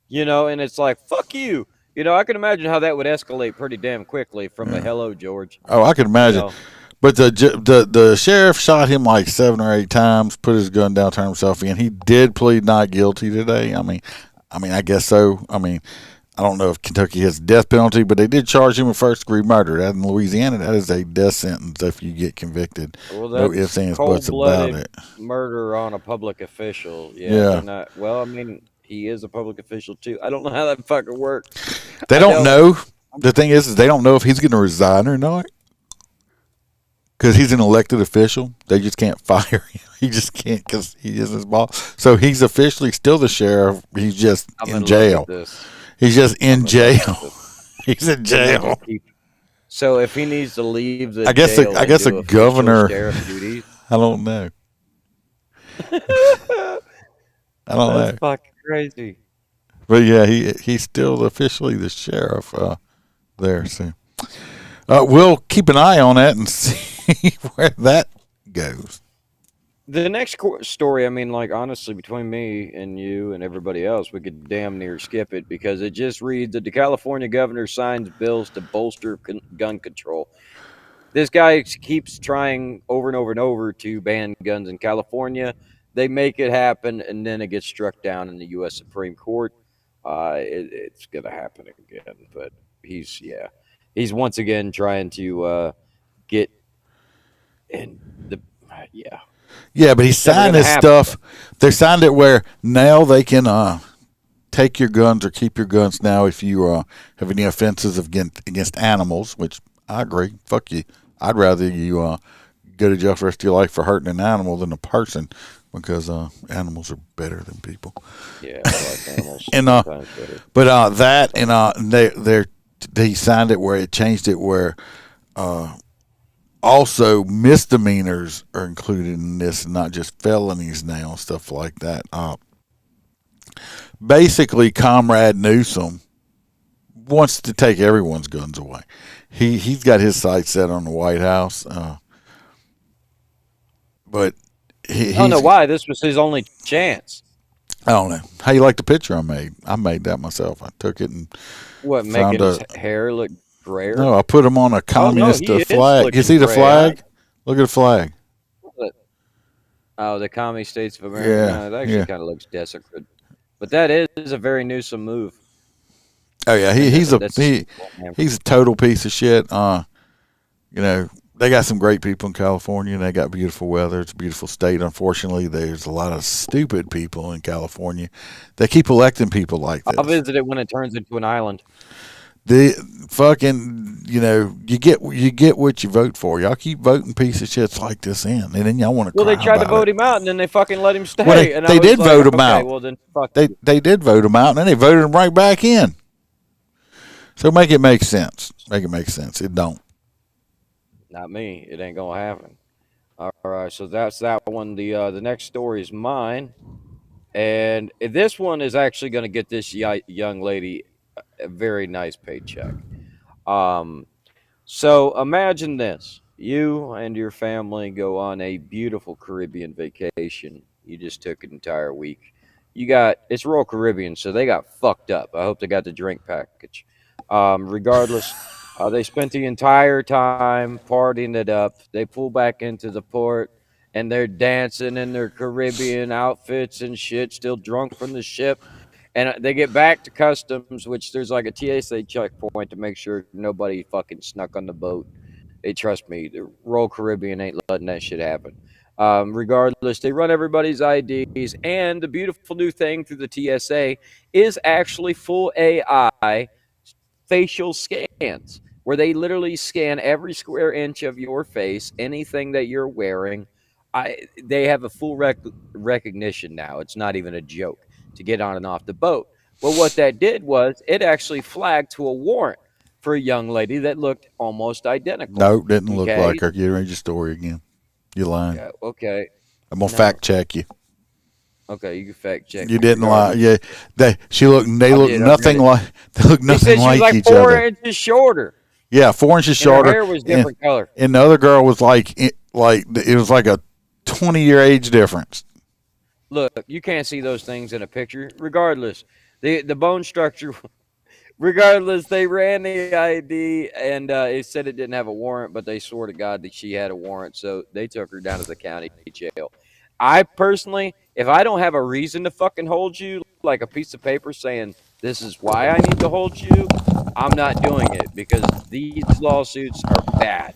And it's like, fuck you. I can imagine how that would escalate pretty damn quickly from a hello, George. Oh, I can imagine. But the sheriff shot him like 7 or 8 times, put his gun down, turned himself in. He did plead not guilty today. I mean, I guess so. I mean, I don't know if Kentucky has a death penalty, but they did charge him with first-degree murder. That in Louisiana, that is a death sentence if you get convicted. Well, no ifs, ands, buts about it. Murder on a public official. Yeah. He is a public official too. I don't know how that fucking works. They don't know. The thing is they don't know if he's going to resign or not. Because he's an elected official. They just can't fire him. He just can't because he is his boss. So he's officially still the sheriff. He's just in jail. He's just in jail. He's in jail. So if he needs to leave the I guess a governor. Sheriff duties, I don't know. I don't know. That's fucking crazy. But yeah, he's still officially the sheriff there. So we'll keep an eye on that and see where that goes. The next story, honestly, between me and you and everybody else, we could damn near skip it because it just reads that the California governor signs bills to bolster gun control. This guy keeps trying over and over and over to ban guns in California. They make it happen, and then it gets struck down in the U.S. Supreme Court. It's going to happen again, but he's once again trying to get in the Yeah, but he signed this stuff. They signed it where now they can take your guns or keep your guns now if you have any offenses against animals, which I agree. Fuck you. I'd rather you go to jail for the rest of your life for hurting an animal than a person because animals are better than people. Yeah, I like animals. And but that and they signed it where it changed it where also misdemeanors are included in this, not just felonies now and stuff like that. Basically, Comrade Newsom wants to take everyone's guns away. He's got his sights set on the White House, but I don't know why this was his only chance. I don't know. How you like the picture I made? I made that myself. I took it and making his hair look grayer? No, I put him on a communist flag. You see the flag? Look at the flag. Oh, the Commie States of America. Yeah, it actually kind of looks desecrated. But that is a very Newsom move. Oh yeah, he's a total piece of shit. they got some great people in California, and they got beautiful weather. It's a beautiful state. Unfortunately, there's a lot of stupid people in California. They keep electing people like this. I'll visit it when it turns into an island. The fucking, you get what you vote for. Y'all keep voting piece of shits like this in, and then y'all want to. Well, they tried to vote him out, and then they fucking let him stay. Well, and they did vote him out. Well, then fuck. They did vote him out, and then they voted him right back in. So make it make sense. Make it make sense. It don't. Not me. It ain't gonna happen. All right, so that's that one. The next story is mine, and this one is actually gonna get this young lady a very nice paycheck. So imagine this: you and your family go on a beautiful Caribbean vacation. You just took an entire week. It's Royal Caribbean, so they got fucked up. I hope they got the drink package. Regardless. They spent the entire time partying it up. They pull back into the port, and they're dancing in their Caribbean outfits and shit, still drunk from the ship. And they get back to customs, which there's like a TSA checkpoint to make sure nobody fucking snuck on the boat. Hey, trust me, the Royal Caribbean ain't letting that shit happen. Regardless, they run everybody's IDs, and the beautiful new thing through the TSA is actually full AI facial scans, where they literally scan every square inch of your face, anything that you're wearing. They have a full recognition now. It's not even a joke to get on and off the boat. Well, what that did was it actually flagged to a warrant for a young lady that looked almost identical. No, didn't look like her. You read your story again. You're lying. Yeah, okay. I'm gonna fact check you. Okay, you can fact check. You didn't lie. Yeah, they look nothing like like each other. 4 inches shorter. Yeah, 4 inches shorter. Her hair was different color. And the other girl was it was like a 20-year age difference. Look, you can't see those things in a picture. Regardless, the bone structure. Regardless, they ran the ID, and it said it didn't have a warrant, but they swore to God that she had a warrant, so they took her down to the county jail. I personally, if I don't have a reason to fucking hold you, like a piece of paper saying this is why I need to hold you, I'm not doing it, because these lawsuits are bad.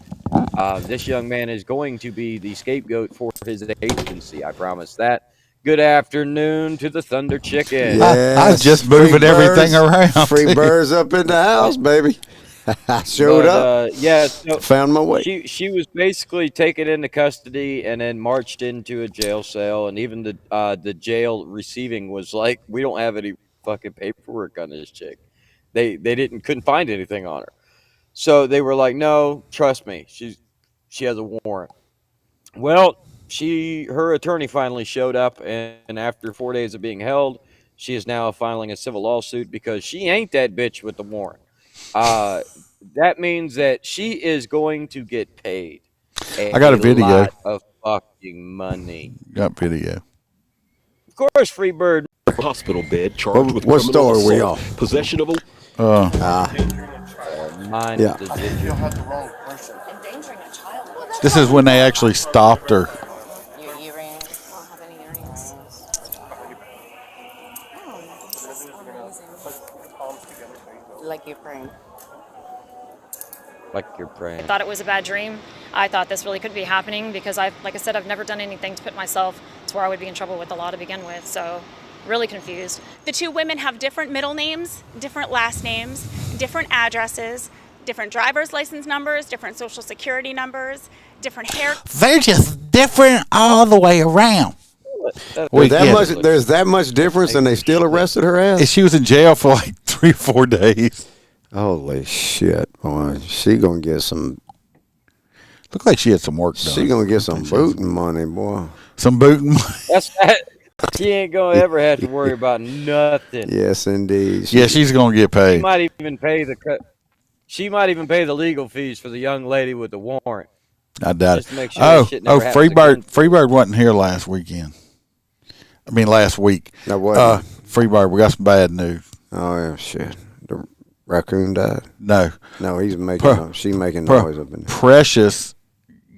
This young man is going to be the scapegoat for his agency. I promise that. Good afternoon to the Thunder Chicken. Yes, I just moving everything around. Free birds up in the house, baby. Showed up. Yeah, so found my way. She was basically taken into custody and then marched into a jail cell, and even the jail receiving was like, we don't have any fucking paperwork on this chick. They couldn't find anything on her, so they were like, no, trust me, she has a warrant. Well, her attorney finally showed up, and after 4 days of being held, she is now filing a civil lawsuit because she ain't that bitch with the warrant. That means that she is going to get paid. I got a video. Lot of fucking money. Got video. Of course, Freebird. Hospital bed charged with what store are we on? Possession of a. Mine. Yeah. This is when they actually stopped her. Your earrings. I don't have any earrings. Like you're praying. Like you're praying. I thought it was a bad dream. I thought this really could be happening because like I said, I've never done anything to put myself to where I would be in trouble with the law to begin with. So really confused. The two women have different middle names, different last names, different addresses, different driver's license numbers, different social security numbers, different hair. They're just different all the way around. There's that much difference, and they still arrested her ass? She was in jail for like 3-4 days. Holy shit, boy. She gonna get some. Looked like she had some work done. She gonna get some booting money, boy. Some booting money. That's that. She ain't gonna ever have to worry about nothing. Yes, indeed. She's gonna get paid. She might even pay the legal fees for the young lady with the warrant. I doubt it. Sure Freebird wasn't here last weekend. I mean, last week. That wasn't. Freebird, we got some bad news. Oh yeah, shit. The raccoon died. No, he's making. She making noise up in there. Precious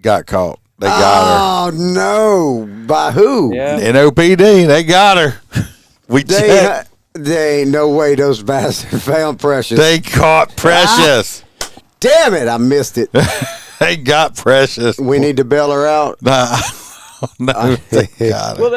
got caught. They got her. Oh no! By who? Yeah. NYPD. They got her. We checked. They ain't no way those bastards found Precious. They caught Precious. Damn it! I missed it. They got Precious. We need to bail her out. No, they got her. Well,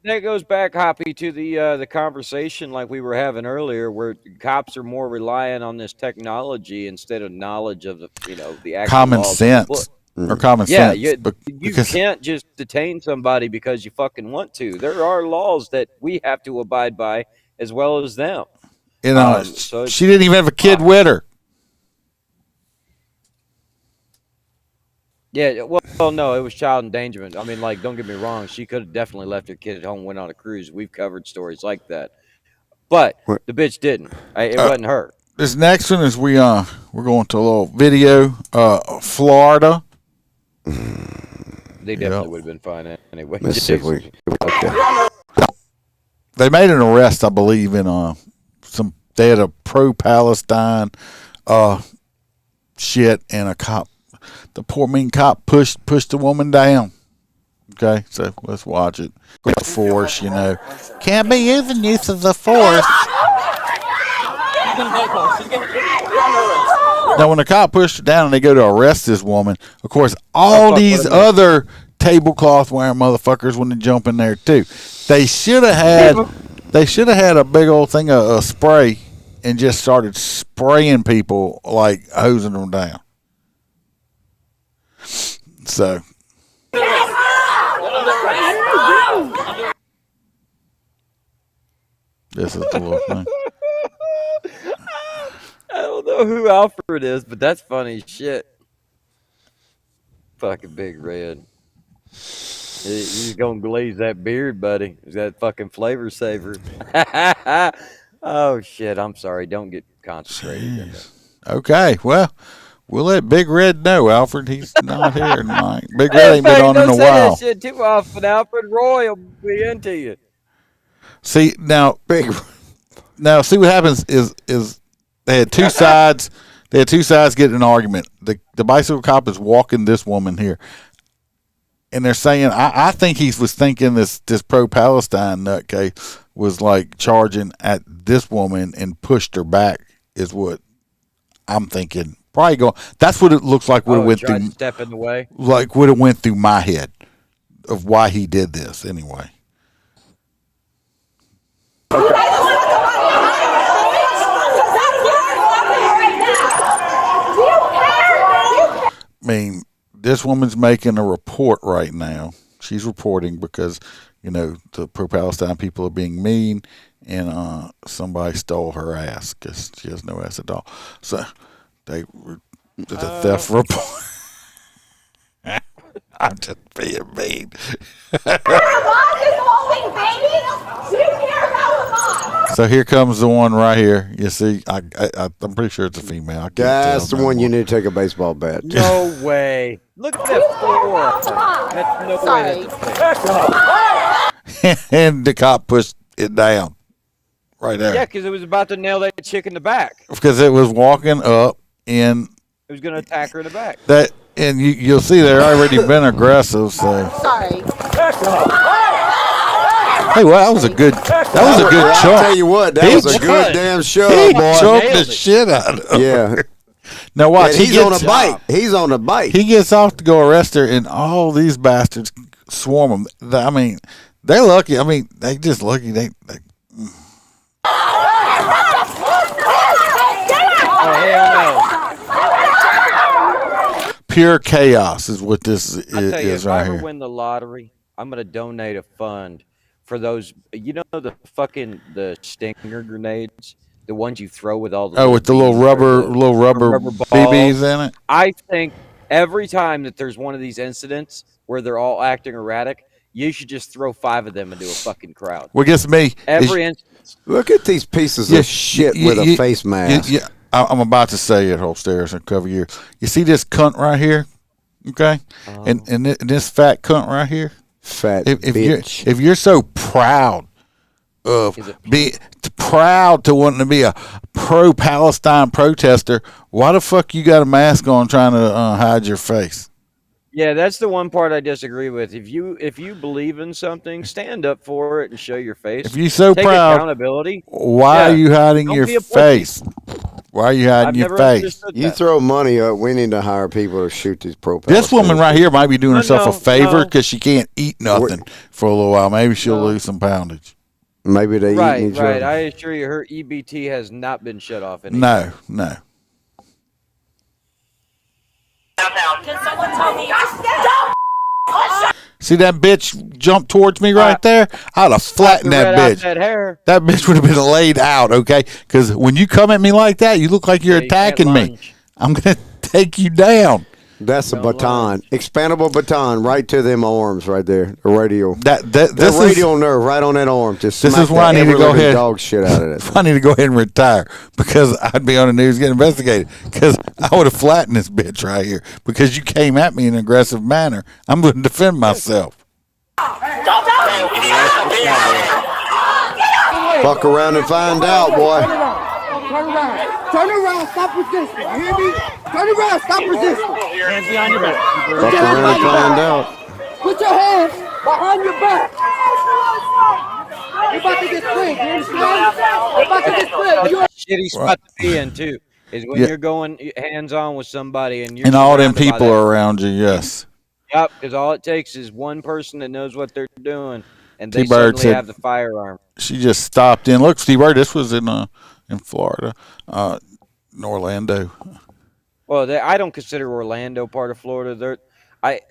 that goes back, Hoppy, to the conversation like we were having earlier, where cops are more reliant on this technology instead of knowledge of the actual Common laws. sense. Or common Yeah, sense. you can't just detain somebody because you fucking want to. There are laws that we have to abide by as well as them. You know, So she didn't even have a kid with her. Yeah, well, no, it was child endangerment. I mean, like, don't get me wrong. She could have definitely left her kid at home, went on a cruise. We've covered stories like that. But the bitch didn't. It wasn't her. This next one is we're going to a little video. Florida. They definitely would have been fine anyway. Let's see if we They made an arrest, I believe, in they had a pro-Palestine shit, and a cop, the poor mean cop pushed the woman down. Okay, so let's watch it. The force, can't be using use of the force. Now, when the cop pushed her down and they go to arrest this woman, of course, all these other tablecloth wearing motherfuckers want to jump in there too. They should have had a big old thing of spray and just started spraying people, like hosing them down. So. This is the little thing. I don't know who Alfred is, but that's funny as shit. Fucking Big Red. He's gonna glaze that beard, buddy. Is that fucking flavor saver? Oh shit! I'm sorry. Don't get concentrated. Okay, well, we'll let Big Red know, Alfred. He's not here tonight. Big Red ain't been on in a while. That shit too often, Alfred. Roy will be into you. See now, see what happens is they had two sides. They had two sides getting an argument. The bicycle cop is walking this woman here, and they're saying, I think he was thinking this pro-Palestine nutcase was like charging at this woman and pushed her back. Is what I'm thinking. Probably going. That's what it looks like. Would have went through. Step in the way. Like would have went through my head of why he did this anyway. I mean, this woman's making a report right now. She's reporting because, the pro-Palestine people are being mean, and somebody stole her ass because she has no ass at all. So they did a theft report. I'm just being mean. So here comes the one right here. You see, I'm pretty sure it's a female. That's the one you need to take a baseball bat. No way. Look at that floor. That's no way. And the cop pushed it down right there. Yeah, because it was about to nail that chick in the back. Because it was walking up and it was going to attack her in the back. And you'll see they're already been aggressive. So Sorry. Hey, well, that was a good chunk. I'll tell you what, that was a good damn show, He boy. choked the shit out of her. Yeah. Now watch. He's on a bite. He's on a bite. He gets off to go arrest her, and all these bastards swarm him. I mean, they're lucky. I mean, they just lucky. Oh, hell no. Pure chaos is what this is If right I ever here. win the lottery, I'm going to donate a fund for those, the stinger grenades, the ones you throw with all the With the little rubber balls. BBs in it. I think every time that there's one of these incidents where they're all acting erratic, you should just throw 5 of them into a fucking crowd. What gets me Every instance. Look at these pieces of shit with a face mask. I'm about to say it upstairs and cover you. You see this cunt right here, okay? And this fat cunt right here. Fat bitch. If you're so proud of proud to wanting to be a pro-Palestine protester, why the fuck you got a mask on trying to hide your face? Yeah, that's the one part I disagree with. If you believe in something, stand up for it and show your face. If you're so Take proud, accountability. why are you hiding Don't your be a pussy. face? Why are you hiding I've your never face? understood You that. throw money up. We need to hire people to shoot these profiles. This woman right here might be doing herself a favor no. because she can't eat nothing for a little while. Maybe she'll lose some poundage. Maybe they Right, eating each right. other. I assure you, her EBT has not been shut off. No, no. Can someone tell me? See that bitch jump towards me right there? I'd have flattened that Right out bitch. that hair. That bitch would have been laid out, okay? Because when you come at me like that, you look like you're Yeah, you can't attacking me. lunge. I'm going to take you down. That's a baton. Expandable baton right to them arms right there. The radial. This radial nerve right on that arm. Just This smack is where I that need to go ever-living ahead. dog shit out of that. I need to go ahead and retire because I'd be on the news getting investigated because I would have flattened this bitch right here because you came at me in an aggressive manner. I'm going to defend myself. Fuck around and find out, boy. Turn around. Turn around. Stop resisting. You hear me? Turn around. Stop resisting. Hands behind your back. Fuck around and find out. Put your hands behind your back. You're about to get sprayed. You understand? You're about to get sprayed. That's a shitty spot to be in, too, is when Yeah. you're going hands-on with somebody and you're And all them surrounded by people that. are around you, yes. Yep, because all it takes is one person that knows what they're doing, and they T-Bird suddenly said- have the firearm. She just stopped in. Look, Steve Bird, this was in Florida, in Orlando. Well, I don't consider Orlando part of Florida.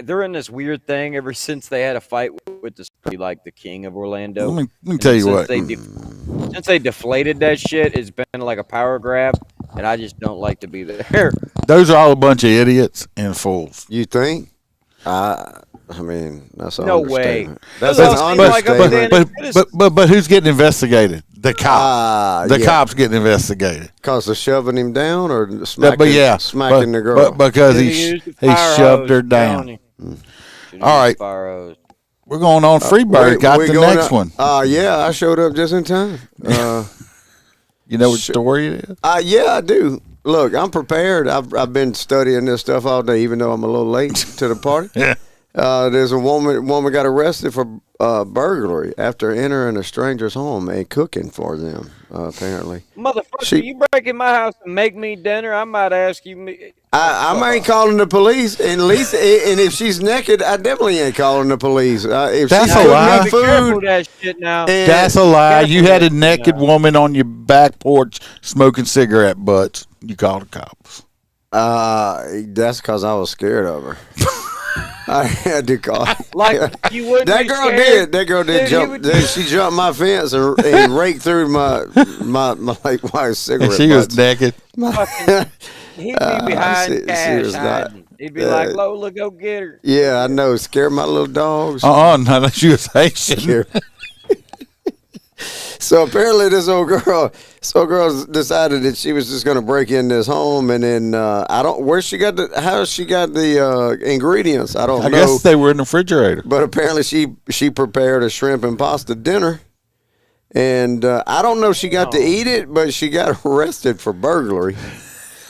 They're in this weird thing ever since they had a fight with the king of Orlando. Let me And tell you since what. Since they deflated that shit, it's been like a power grab, and I just don't like to be there. Those are all a bunch of idiots and fools. You think? I mean, that's an No way. understatement. That's Those an seem like understatement. But who's getting investigated? The cop. The yeah. cop's getting investigated. Cause of shoving him down or smacking, smacking the girl. But because Should've he used the fire shoved hose, her I'm down. telling you. Should've All used right. the fire hose. We're going on. Freebird got the next one. Yeah, I showed up just in time. You know what story it is? Yeah, I do. Look, I'm prepared. I've been studying this stuff all day, even though I'm a little late to the party. Yeah. There's a woman got arrested for burglary after entering a stranger's home and cooking for them. Apparently, Motherfucker, you break in my house and make me dinner, I might ask you. I ain't calling the police. And at least, and if she's naked, I definitely ain't calling the police. If That's she's a cooking lie. me Be careful food, with that shit now. That's a lie. You had a naked woman on your back porch smoking cigarette butts. You called the cops. that's because I was scared of her. I had to call. Like you wouldn't. That be girl scared. did. That girl did Dude, jump. She jumped my fence and raked through my like my cigarette. And she was butts. naked. He'd be behind she cash was not. hiding. He'd be like, Lola, go get her. Yeah, I know. Scare my little dogs. No, she was Haitian. So apparently, this old girl decided that she was just going to break in this home, and then how she got the ingredients. I don't know. I guess they were in the refrigerator. But apparently, she prepared a shrimp and pasta dinner, and I don't know if she got to eat it, but she got arrested for burglary.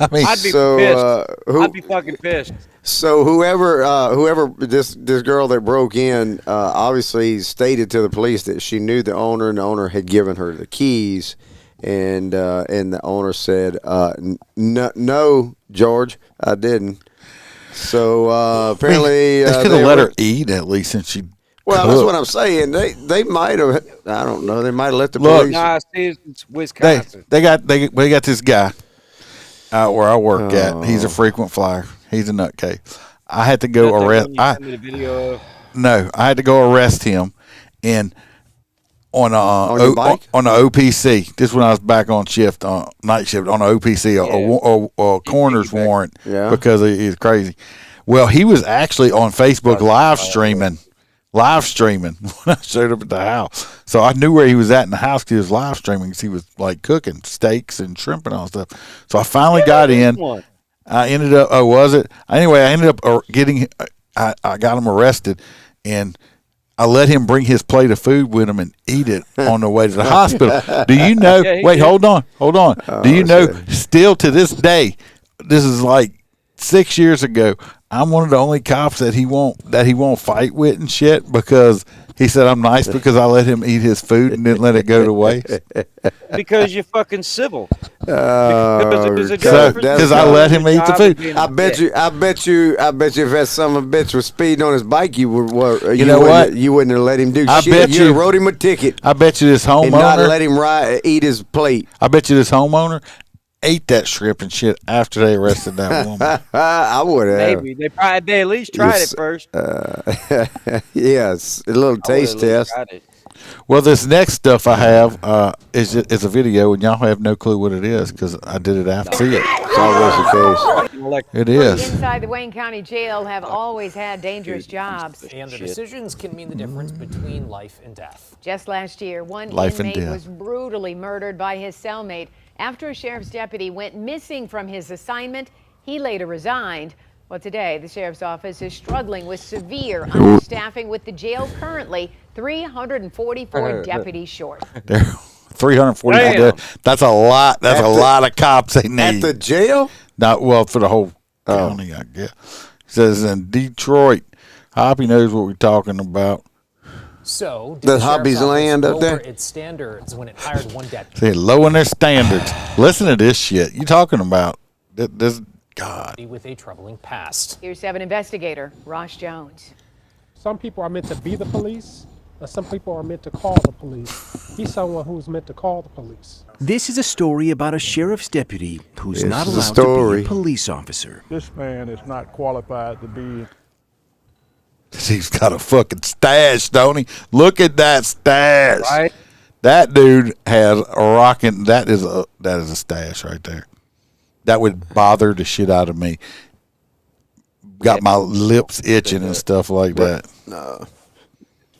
I mean, I'd be pissed. I'd be fucking pissed. So whoever this girl that broke in obviously stated to the police that she knew the owner, and the owner had given her the keys, and the owner said, "No, George, I didn't." So apparently they could have let her eat at least since she. Well, that's what I'm saying. They might have. I don't know. They might have let the police. Nah, see, it's Wisconsin. They got this guy out where I work at. He's a frequent flyer. He's a nutcase. I had to go arrest. I had to go arrest him, and on your bike? on the OPC. This is when I was back on shift, night shift on the OPC, a coroner's warrant, because he's crazy. Well, he was actually on Facebook live streaming when I showed up at the house. So I knew where he was at in the house because he was live streaming because he was like cooking steaks and shrimp and all that stuff. So I finally got in. I ended up, I ended up getting, I got him arrested, and I let him bring his plate of food with him and eat it on the way to the hospital. Do you know, hold on. Do you know, still to this day, this is like 6 years ago, I'm one of the only cops that he won't fight with and shit, because He said, I'm nice because I let him eat his food and didn't let it go to waste. Because you're fucking civil. Because I let him eat the food. I bet you, if that son of a bitch was speeding on his bike, you wouldn't have let him do shit. You'd have wrote him a ticket. I bet you this homeowner and not let him eat his plate. I bet you this homeowner ate that shrimp and shit after they arrested that woman. I would have. Maybe they at least tried it first. Yes, a little taste test. Well, this next stuff I have is a video, and y'all have no clue what it is because I did it after it. It's always the case. It is. Inside the Wayne County Jail have always had dangerous jobs. And the decisions can mean the difference between life and death. Just last year, one Life and inmate death. was brutally murdered by his cellmate after a sheriff's deputy went missing from his assignment. He later resigned. Well, today, the sheriff's office is struggling with severe understaffing, with the jail currently 344 deputies short. 340. That's a lot. That's a lot of cops they need. At the jail? Not well for the whole county, I guess. It says in Detroit. Hoppy knows what we're talking about. So, the Hobby's land up there? Its standards when it hired one deputy. They're lowering their standards. Listen to this shit. You talking about this? God. With a troubling past. Here's 7 investigator Ross Jones. Some people are meant to be the police, and some people are meant to call the police. He's someone who's meant to call the police. This is a story about a sheriff's deputy who's not allowed to be a police officer. This man is not qualified to be. He's got a fucking stash, don't he? Look at that stash. Right. That dude has a rocking. That is a stash right there. That would bother the shit out of me. Got my lips itching and stuff like that. No.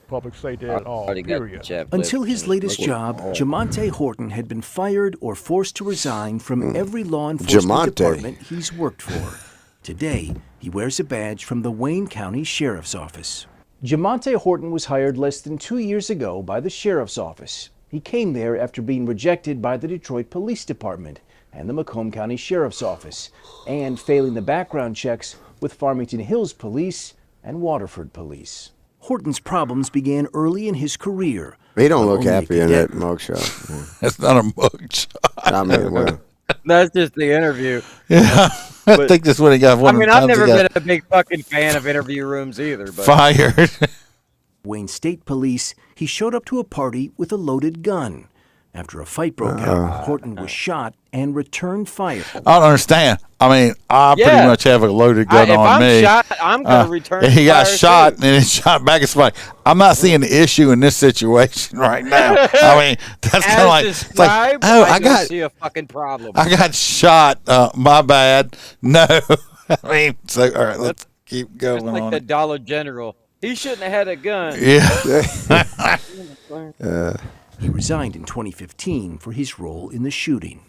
Public safety at all, period. Until his latest job, Jamonte Horton had been fired or forced to resign from every law enforcement department he's worked for. Today, he wears a badge from the Wayne County Sheriff's Office. Jamonte Horton was hired less than 2 years ago by the Sheriff's Office. He came there after being rejected by the Detroit Police Department and the Macomb County Sheriff's Office, and failing the background checks with Farmington Hills Police and Waterford Police. Horton's problems began early in his career. He don't look happy in that mugshot. That's not a mugshot. I mean, well. That's just the interview. Yeah, I think that's what he got. I mean, I've never been a big fucking fan of interview rooms either. But. Fired. Wayne State Police, he showed up to a party with a loaded gun. After a fight broke out, Horton was shot and returned fire. I don't understand. I mean, I pretty much have a loaded gun on me. If I'm shot, I'm going to return and he got fire shot too. and then shot back. It's like, I'm not seeing the issue in this situation right now. I mean, that's kind of like, it's like, oh, I see a fucking problem. I got shot. My bad. No. I mean, so, all right, let's keep going It's like on. the Dollar General. He shouldn't have had a gun. Yeah. He resigned in 2015 for his role in the shooting.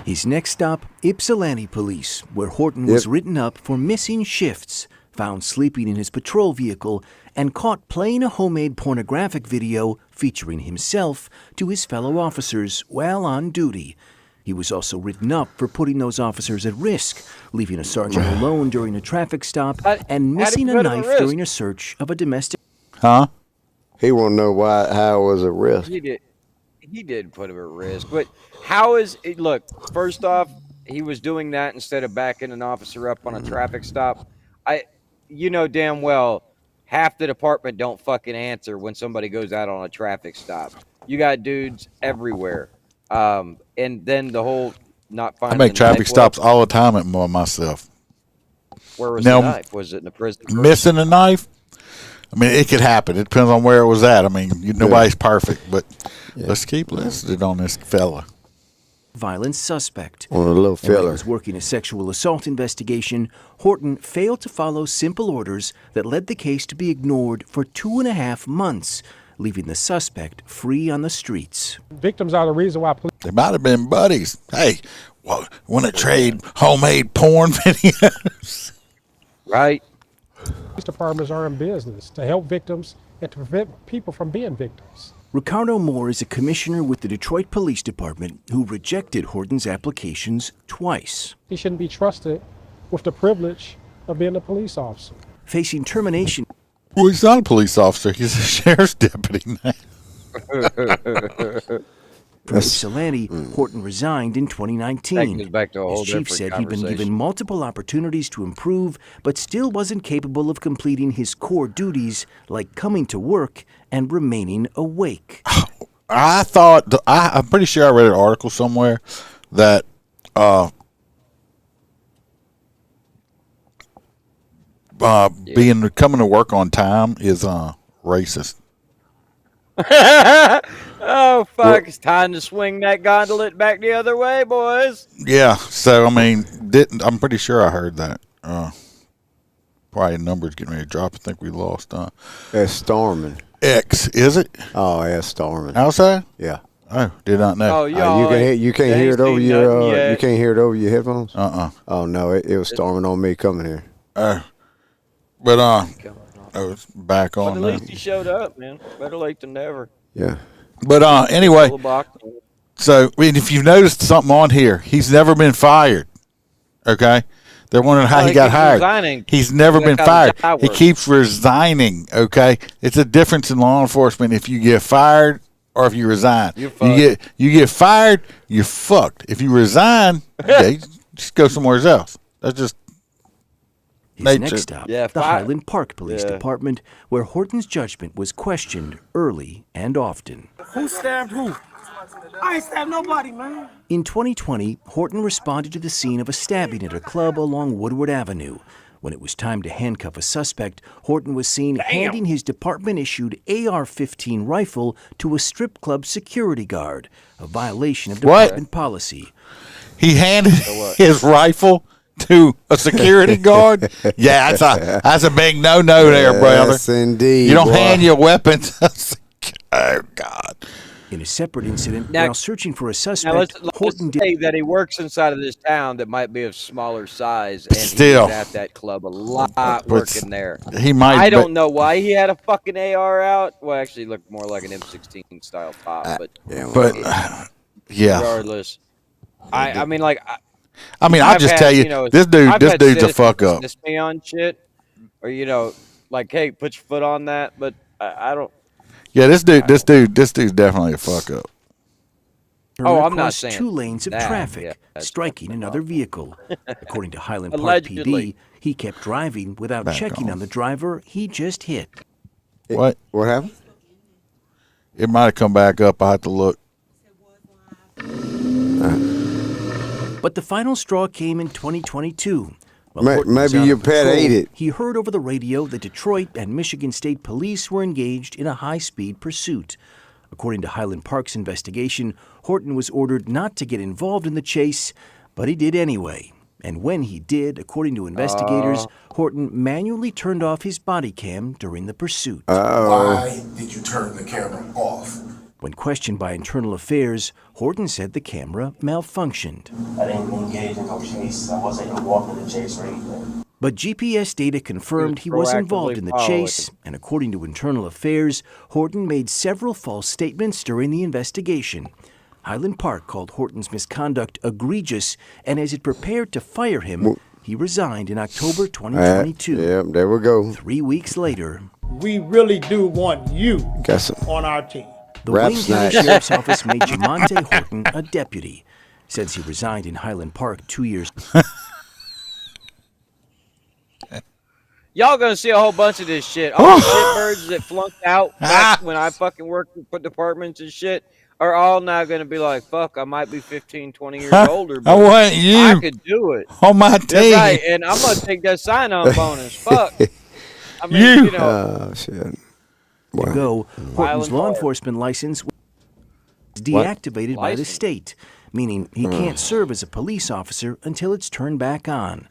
His next stop, Ypsilanti Police, where Horton was written up for missing shifts, found sleeping in his patrol vehicle, and caught playing a homemade pornographic video featuring himself to his fellow officers while on duty. He was also written up for putting those officers at risk, leaving a sergeant alone during a traffic stop and missing a knife during a search of a domestic... Huh? He won't know how it was a risk. He did put him at risk. But how is it? Look, first off, he was doing that instead of backing an officer up on a traffic stop. You know damn well, half the department don't fucking answer when somebody goes out on a traffic stop. You got dudes everywhere. And then the whole not finding. I make traffic stops all the time at myself. Where was the knife? Was it in the prison? Missing a knife? I mean, it could happen. It depends on where it was at. I mean, nobody's perfect, but let's keep listening on this fella. Violent suspect. On a little And when he fella. was working a sexual assault investigation, Horton failed to follow simple orders that led the case to be ignored for 2.5 months, leaving the suspect free on the streets. Victims are the reason why police. They might have been buddies. Hey, want to trade homemade porn videos? Right. Police departments are in business to help victims and to prevent people from being victims. Ricardo Moore is a commissioner with the Detroit Police Department who rejected Horton's applications twice. He shouldn't be trusted with the privilege of being a police officer. Facing termination. Well, he's not a police officer. He's a sheriff's deputy now. From Ypsilanti, Horton resigned in 2019. That goes back to a whole His chief different said he'd been given conversation. multiple opportunities to improve, but still wasn't capable of completing his core duties like coming to work and remaining awake. I thought, I'm pretty sure I read an article somewhere that coming to work on time is racist. Oh, fuck. It's time to swing that gauntlet back the other way, boys. Yeah, so, I mean, I'm pretty sure I heard that. Probably numbers getting ready to drop. I think we lost. It's storming. X, is it? Oh, yeah, storming. Outside? Yeah. Oh, did not know. Oh, y'all you can't hear it over your you can't hear it over your headphones. Oh no, it was storming on me coming here. But it's back on. But at least he showed up, man. Better late than never. Yeah. But anyway, so I mean, if you've noticed something on here, he's never been fired. Okay, they're wondering how he got hired. Resigning. He's never been fired. He work. keeps resigning. Okay, it's a difference in law enforcement if you get fired or if you resign. You're fucked. You get fired, you're fucked. If you resign, okay, just go somewhere else. That's just His nature. next stop, the Highland Park Police Department, where Horton's judgment was questioned early and often. Who stabbed who? I ain't stabbed nobody, man. In 2020, Horton responded to the scene of a stabbing at a club along Woodward Avenue. When it was time to handcuff a suspect, Horton was seen handing his department-issued AR-15 rifle to a strip club security guard, a violation of department policy. He handed his rifle to a security guard? Yeah, that's a big no-no there, brother. Yes, indeed. You don't boy. hand your weapons. Oh, God. In a separate incident, while searching for a Now, suspect, let's Horton say that he works inside of this town that might be of smaller size, and Still. he was at that club a lot working there. He might. I don't know why he had a fucking AR out. Well, actually, it looked more like an M16 style pop, but yeah. Regardless, I mean, like, I'll just tell you, this dude's a fuck up. Dismiss me on shit, or like, hey, put your foot on that, but I don't. Yeah, this dude's definitely a fuck up. Oh, I'm not across saying 2 lanes of that. traffic, Yeah, striking another vehicle. According to Highland Park Allegedly. PD, he kept driving without checking on the driver he just hit. What happened? It might have come back up. I have to look. But the final straw came in 2022. While Horton was Maybe out your on pet patrol, ate it. He heard over the radio that Detroit and Michigan State Police were engaged in a high-speed pursuit. According to Highland Park's investigation, Horton was ordered not to get involved in the chase, but he did anyway. And when he did, according to investigators, Horton manually turned off his body cam during the pursuit. Why did you turn the camera off? When questioned by Internal Affairs, Horton said the camera malfunctioned. I didn't engage in no chase. I wasn't involved in the chase or anything. But GPS data confirmed he was involved in the chase, and according to Internal Affairs, Horton made several false statements during the investigation. Highland Park called Horton's misconduct egregious, and as it prepared to fire him, he resigned in October 2022. Yep, there we go. 3 weeks later, We really do want you on our team. the Wayne County Sheriff's Office made Jamonte Horton a deputy. Since he resigned in Highland Park 2 years. Y'all gonna see a whole bunch of this shit. All the shitbirds that flunked out back when I fucking worked for departments and shit are all now gonna be like, fuck, I might be 15, 20 years older, but I want you I could do it. on my That's team. right, and I'm gonna take that sign-on bonus. Fuck. I mean, you know. Oh, shit. Ago, Horton's Highland law Park. enforcement license was deactivated by the License? state, meaning he can't serve as a police officer until it's turned back on.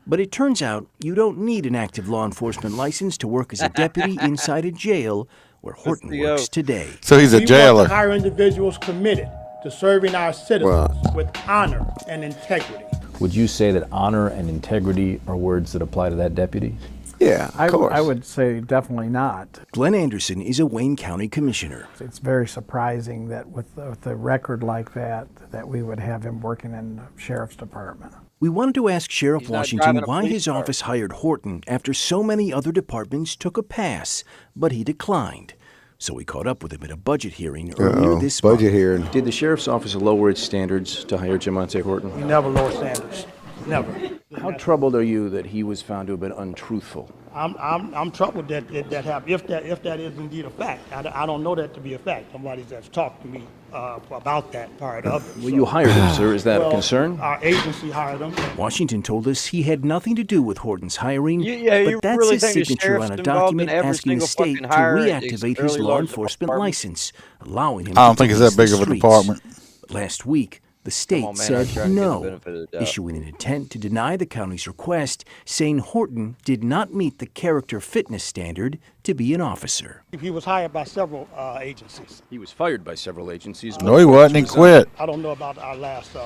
But it turns out you don't need an active law enforcement license to work as a deputy inside a jail where Horton works today. So he's a We jailer. want to hire individuals committed to serving our citizens with honor and integrity. Would you say that honor and integrity are words that apply to that deputy? Yeah, I would say definitely not. Glenn Anderson is a Wayne County commissioner. It's very surprising that with a record like that we would have him working in the sheriff's department. We wanted to ask Sheriff He's not Washington driving a why police his car. office hired Horton after so many other departments took a pass, but he declined. So we caught up with him at a budget hearing earlier this budget month. hearing. Did the sheriff's office lower its standards to hire Jamonte Horton? We never lower standards. Never. How troubled are you that he was found to have been untruthful? I'm troubled that happened. If that is indeed a fact, I don't know that to be a fact. Somebody that's talked to me about that part of it. Well, you hired him, sir. Is that a concern? Our agency hired him. Washington told us he had nothing to do with Horton's hiring, you but that's really his think the signature sheriff's on a involved document in every asking the single state fucking to hire reactivate his early law large enforcement department? license, allowing him I don't to think it's that police big the of a streets. department. But last week, the state on, man, said I'm trying to get the no, benefit of the doubt. issuing an intent to deny the county's request, saying Horton did not meet the character fitness standard to be an officer. He was hired by several agencies. He was fired by several agencies. No, he wasn't. He quit. I don't know about our last.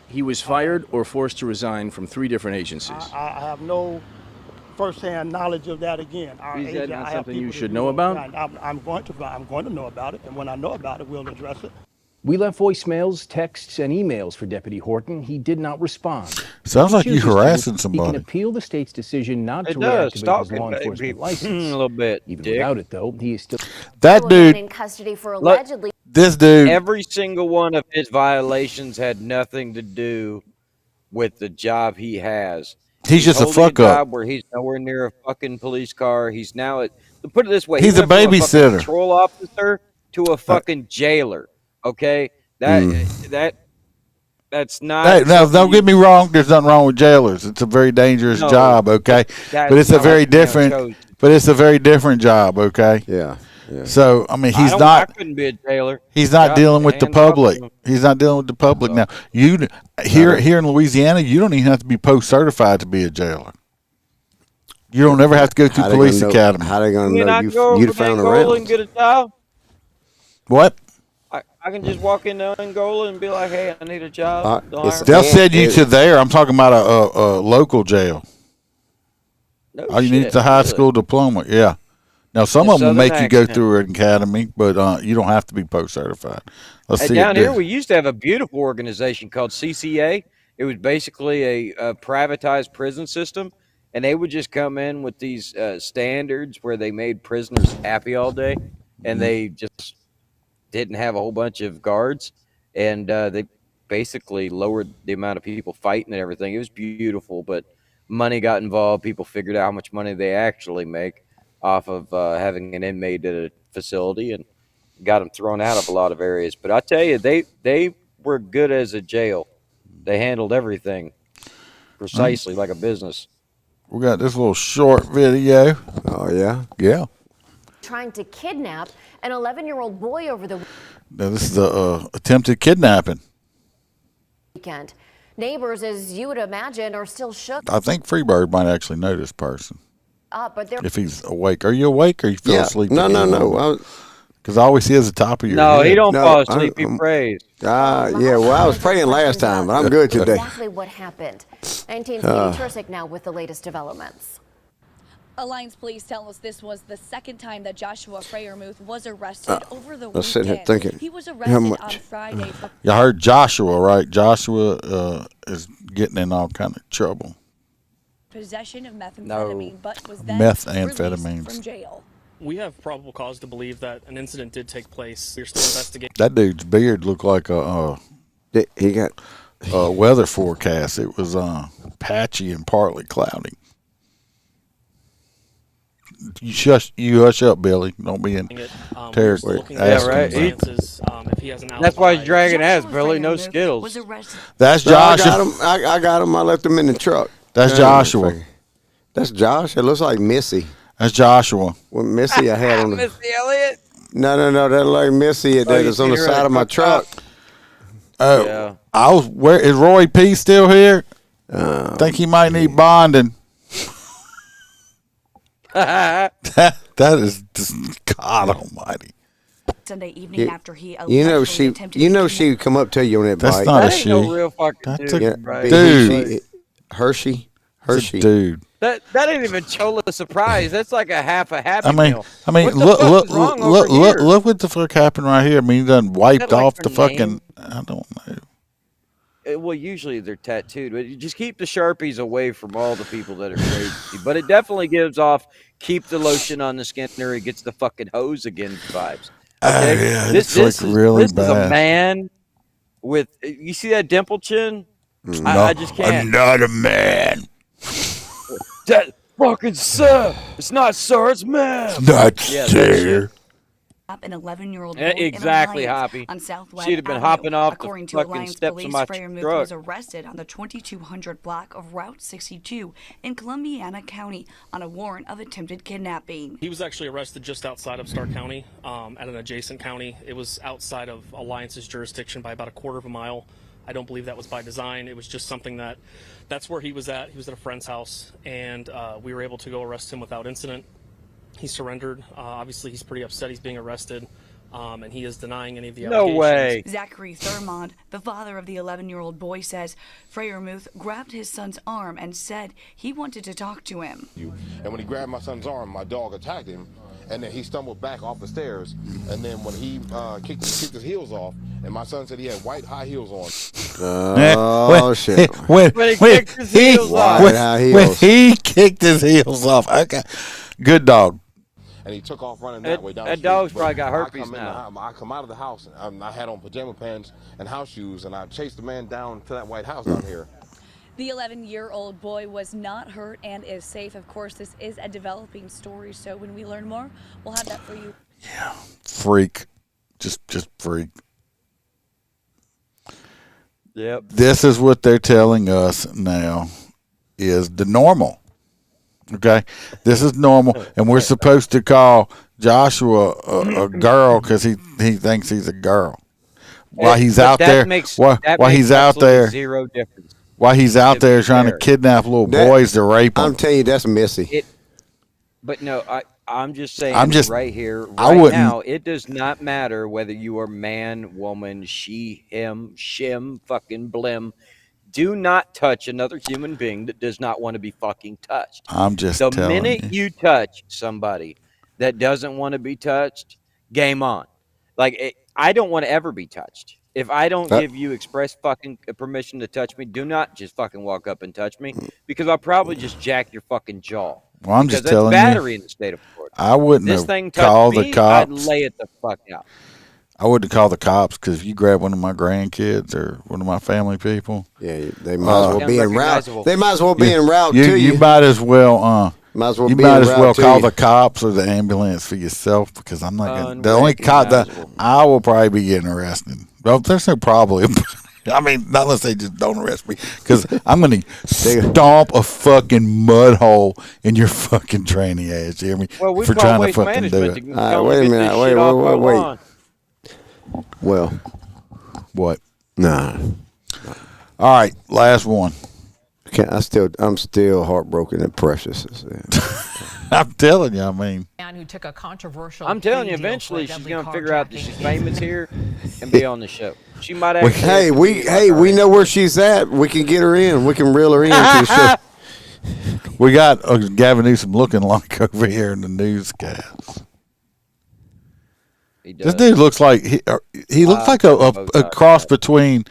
He was fired or forced to resign from 3 different agencies. I have no firsthand knowledge of that. Again, Is that not something you should know about? I'm going to know about it, and when I know about it, we'll address it. We left voicemails, texts, and emails for Deputy Horton. He did not respond. Sounds like He you chooses to. harassing He somebody. can appeal the state's decision not It to does. reactivate his Stalking, law baby. enforcement license. A little bit. Even dick. without it, though, he is still. That dude, in custody for Look, allegedly. this dude, Every single one of his violations had nothing to do with the job he has. he's just a holding fuck job up. where he's nowhere near a fucking police car. He's now at. Put it this way: He's he a went from babysitter. fucking patrol officer to a fucking jailer. Okay, that's not. Hey, now, something don't you- get me wrong. There's nothing wrong with jailers. It's a very dangerous No, job, okay? that's But it's a not very like the man different. chose. But it's a very different job, okay? Yeah. So I mean, I he's don't- not. I couldn't be a jailer. He's not God, dealing with the hands off public. him. He's not dealing with the public now. You here in Louisiana, you don't even have to be post certified to be a jailer. You don't ever have to go through How they police gonna know- academy. How they gonna You know not go you'd over to found Angola around? and get a job? What? I can just walk into Angola and be like, "Hey, I need a job." Don't hire me. They'll send you to there. I'm talking about a local jail. No All you need shit, is a high really. school diploma. Yeah. Now some And of them will Southern make you go accent. through an academy, but you don't have to be post certified. Let's Hey, see. down it here, do. we used to have a beautiful organization called CCA. It was basically a privatized prison system, and they would just come in with these standards where they made prisoners happy all day, and they just didn't have a whole bunch of guards, and they basically lowered the amount of people fighting and everything. It was beautiful, but money got involved. People figured out how much money they actually make off of having an inmate at a facility, and got them thrown out of a lot of areas. But I tell you, they were good as a jail. They handled everything precisely like a business. We got this little short video. Oh yeah, yeah. Trying to kidnap an 11-year-old boy over the Now this is a attempted kidnapping. weekend. Neighbors, as you would imagine, are still shook I think Freebird might actually know this person up, but they're if he's awake. Are you awake or you fell Yeah. asleep? No. Because I always see as the top of your No, head. he don't fall asleep. He prays. Yeah. Well, I was praying last time, but I'm good today. exactly what happened. 19's Katie Tursick now with the latest developments. Alliance police tell us this was the second time that Joshua Freyermuth was arrested over the I was sitting here weekend. thinking, He was how arrested much? on Friday for You heard Joshua, right? Joshua is getting in all kind of trouble. possession of methamphetamine, but was then Methamphetamines. released from jail. We have probable cause to believe that an incident did take place. We're still investigating. That dude's beard looked like he got a weather forecast. It was patchy and partly cloudy. You hush up, Billy. Don't be in territory. Yeah, right. That's why he's dragging ass, Billy. No Skittles. That's No, I Joshua. got him. I got him. I left him in the truck. That's Joshua. That's Josh. It looks like Missy. That's Joshua. Well, Missy, I had on the. Missy Elliott. No. That like Missy that you is on seen the her side at of my the truck. Oh, Yeah. I was. Where is Roy P still here? Think he might need bonding. that is just God Almighty. Sunday evening after he You know allegedly she. attempted You to know kidnap- she would come up to you on that That's bike. not a That ain't she. no real fucking That's dude. a right? dude. Hershey. It's a dude. That ain't even Chola surprise. That's like a half a Happy I mean, Meal. I mean, What the look, fuck look, is wrong look, over look, here? look what the fuck happened right here. I mean, he done wiped Is that like off her the fucking. name? I don't know. well, usually they're tattooed, but you just keep the Sharpies away from all the people that are crazy. But it definitely gives off keep the lotion on the skin or he gets the fucking hose again vibes. Okay, yeah, this it's like really this is a bad. man with you see that dimple chin. No, I just can't. I'm not a man. That fucking sir, it's not sir, it's man. Not Yeah, sir. An 11-year-old boy exactly, in Alliance Hoppy. on Southwest She'd have been Avenue. hopping off According the to fucking Alliance steps Police, of my Freyamuth truck. was arrested on the 2200 block of Route 62 in Columbiana County on a warrant of attempted kidnapping. He was actually arrested just outside of Stark County, at an adjacent county. It was outside of Alliance's jurisdiction by about a quarter of a mile. I don't believe that was by design. It was just something that's where he was at. He was at a friend's house, and we were able to go arrest him without incident. He surrendered. Obviously, he's pretty upset he's being arrested. And he is denying any of the allegations. No way. Zachary Thurmond, the father of the 11-year-old boy, says Freyamuth grabbed his son's arm and said he wanted to talk to him. And when he grabbed my son's arm, my dog attacked him, and then he stumbled back off the stairs. And then when he kicked his heels off, and my son said he had white high heels on. Oh, shit. When he kicked his heels off. White high heels. When he kicked his heels off. Okay. Good dog. And he took off running that way down the street. That dog's But probably got I herpes come in now. I come out of the house, and I had on pajama pants and house shoes, and I chased the man down to that white house down here. The 11-year-old boy was not hurt and is safe. Of course, this is a developing story, so when we learn more, we'll have that for you. Yeah, freak. Just freak. Yep. This is what they're telling us now is the normal. Okay? This is normal, and we're supposed to call Joshua a girl because he thinks he's a girl. While he's out there, while he's out there, zero difference. While he's out there trying to kidnap little boys to rape them. I'm telling you, that's messy. But no, I'm just saying right here, I right wouldn't. now, it does not matter whether you are man, woman, she, him, shim, fucking blim. Do not touch another human being that does not want to be fucking touched. I'm just the telling minute you touch somebody that doesn't want to be touched, game on. Like I don't want to ever be touched. If I don't give you express fucking permission to touch me, do not just fucking walk up and touch me because I'll probably just jack your fucking jaw. Well, I'm because just telling that's you, battery in the state of Florida. I wouldn't This have thing called touched the me, cops. I'd lay it the fuck out. I wouldn't call the cops because if you grab one of my grandkids or one of my family people, yeah, they might as well be en route. They might as well be en route you, to you. You might as well. Might as well you be might en as route well to call you. the cops or the ambulance for yourself because I'm not gonna. The only cop that I will probably be getting arrested. Well, there's no problem. I mean, not unless they just don't arrest me, because I'm going to stomp a fucking mud hole in your fucking tranny ass, you hear me? Well, we for call trying to waste fucking do management it. to All right, wait a minute. Wait. Well. What? Nah. All right, last one. I'm still heartbroken that Precious is there. I'm telling you, I mean. Man who took a controversial I'm telling you, plea deal for a eventually she's deadly going to figure out that carjacking. she's famous here and be on the show. She might actually. We know where she's at. We can get her in. We can reel her in to the show. We got Gavin Newsom looking like over here in the newscast. This dude looks like he looks like a cross between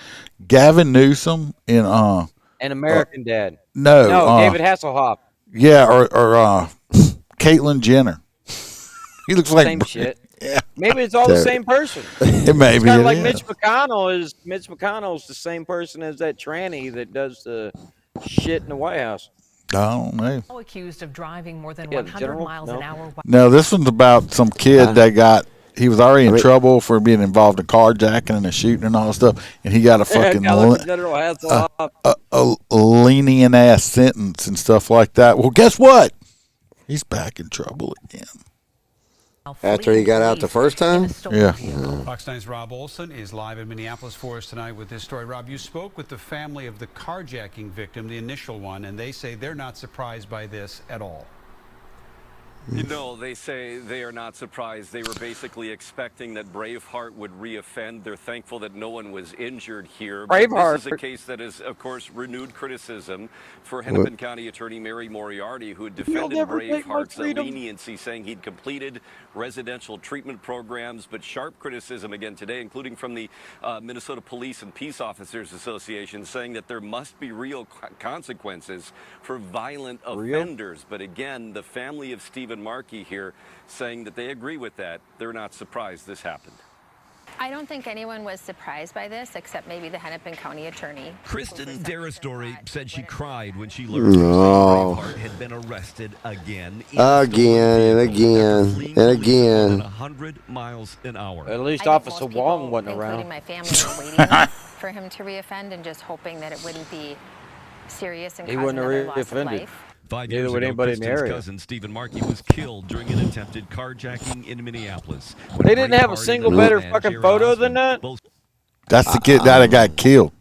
Gavin Newsom and An American Dad. No, David Hasselhoff. Yeah, or Caitlyn Jenner. He looks like same shit. Yeah. Maybe it's all the same person. It may It's be. kind of like Mitch McConnell's the same person as that tranny that does the shit in the White House. I don't know. Accused of driving more than Yeah, 100 general? miles an hour. No, this one's about some kid that he was already in trouble for being involved in carjacking and a shooting and all that stuff, and he got a fucking a lenient ass sentence and stuff like that. Well, guess what? He's back in trouble again. After he got out the first time? Yeah. Fox 9's Rob Olson is live in Minneapolis for us tonight with this story. Rob, you spoke with the family of the carjacking victim, the initial one, and they say they're not surprised by this at all. You know, they say they are not surprised. They were basically expecting that Braveheart would reoffend. They're thankful that no one was injured here. But this is a case that is, of course, renewed criticism for Hennepin County Attorney Mary Moriarty, who defended Braveheart's leniency, saying he'd completed residential treatment programs, but sharp criticism again today, including from the Minnesota Police and Peace Officers Association, saying that there must be real consequences for violent offenders. But again, the family of Stephen Markey here saying that they agree with that. They're not surprised this happened. I don't think anyone was surprised by this, except maybe the Hennepin County attorney. Kristen Darastory said she cried when she learned Braveheart had been arrested again. Again and again and again. 100 miles an hour. At least Officer Wong wasn't around. Including my family were waiting for him to reoffend and just hoping that it wouldn't be serious and cause another loss of life. 5 years ago, Kristen's cousin Stephen Markey was killed during an attempted carjacking in Minneapolis. They didn't have a single better fucking photo than that? That's the kid that got killed.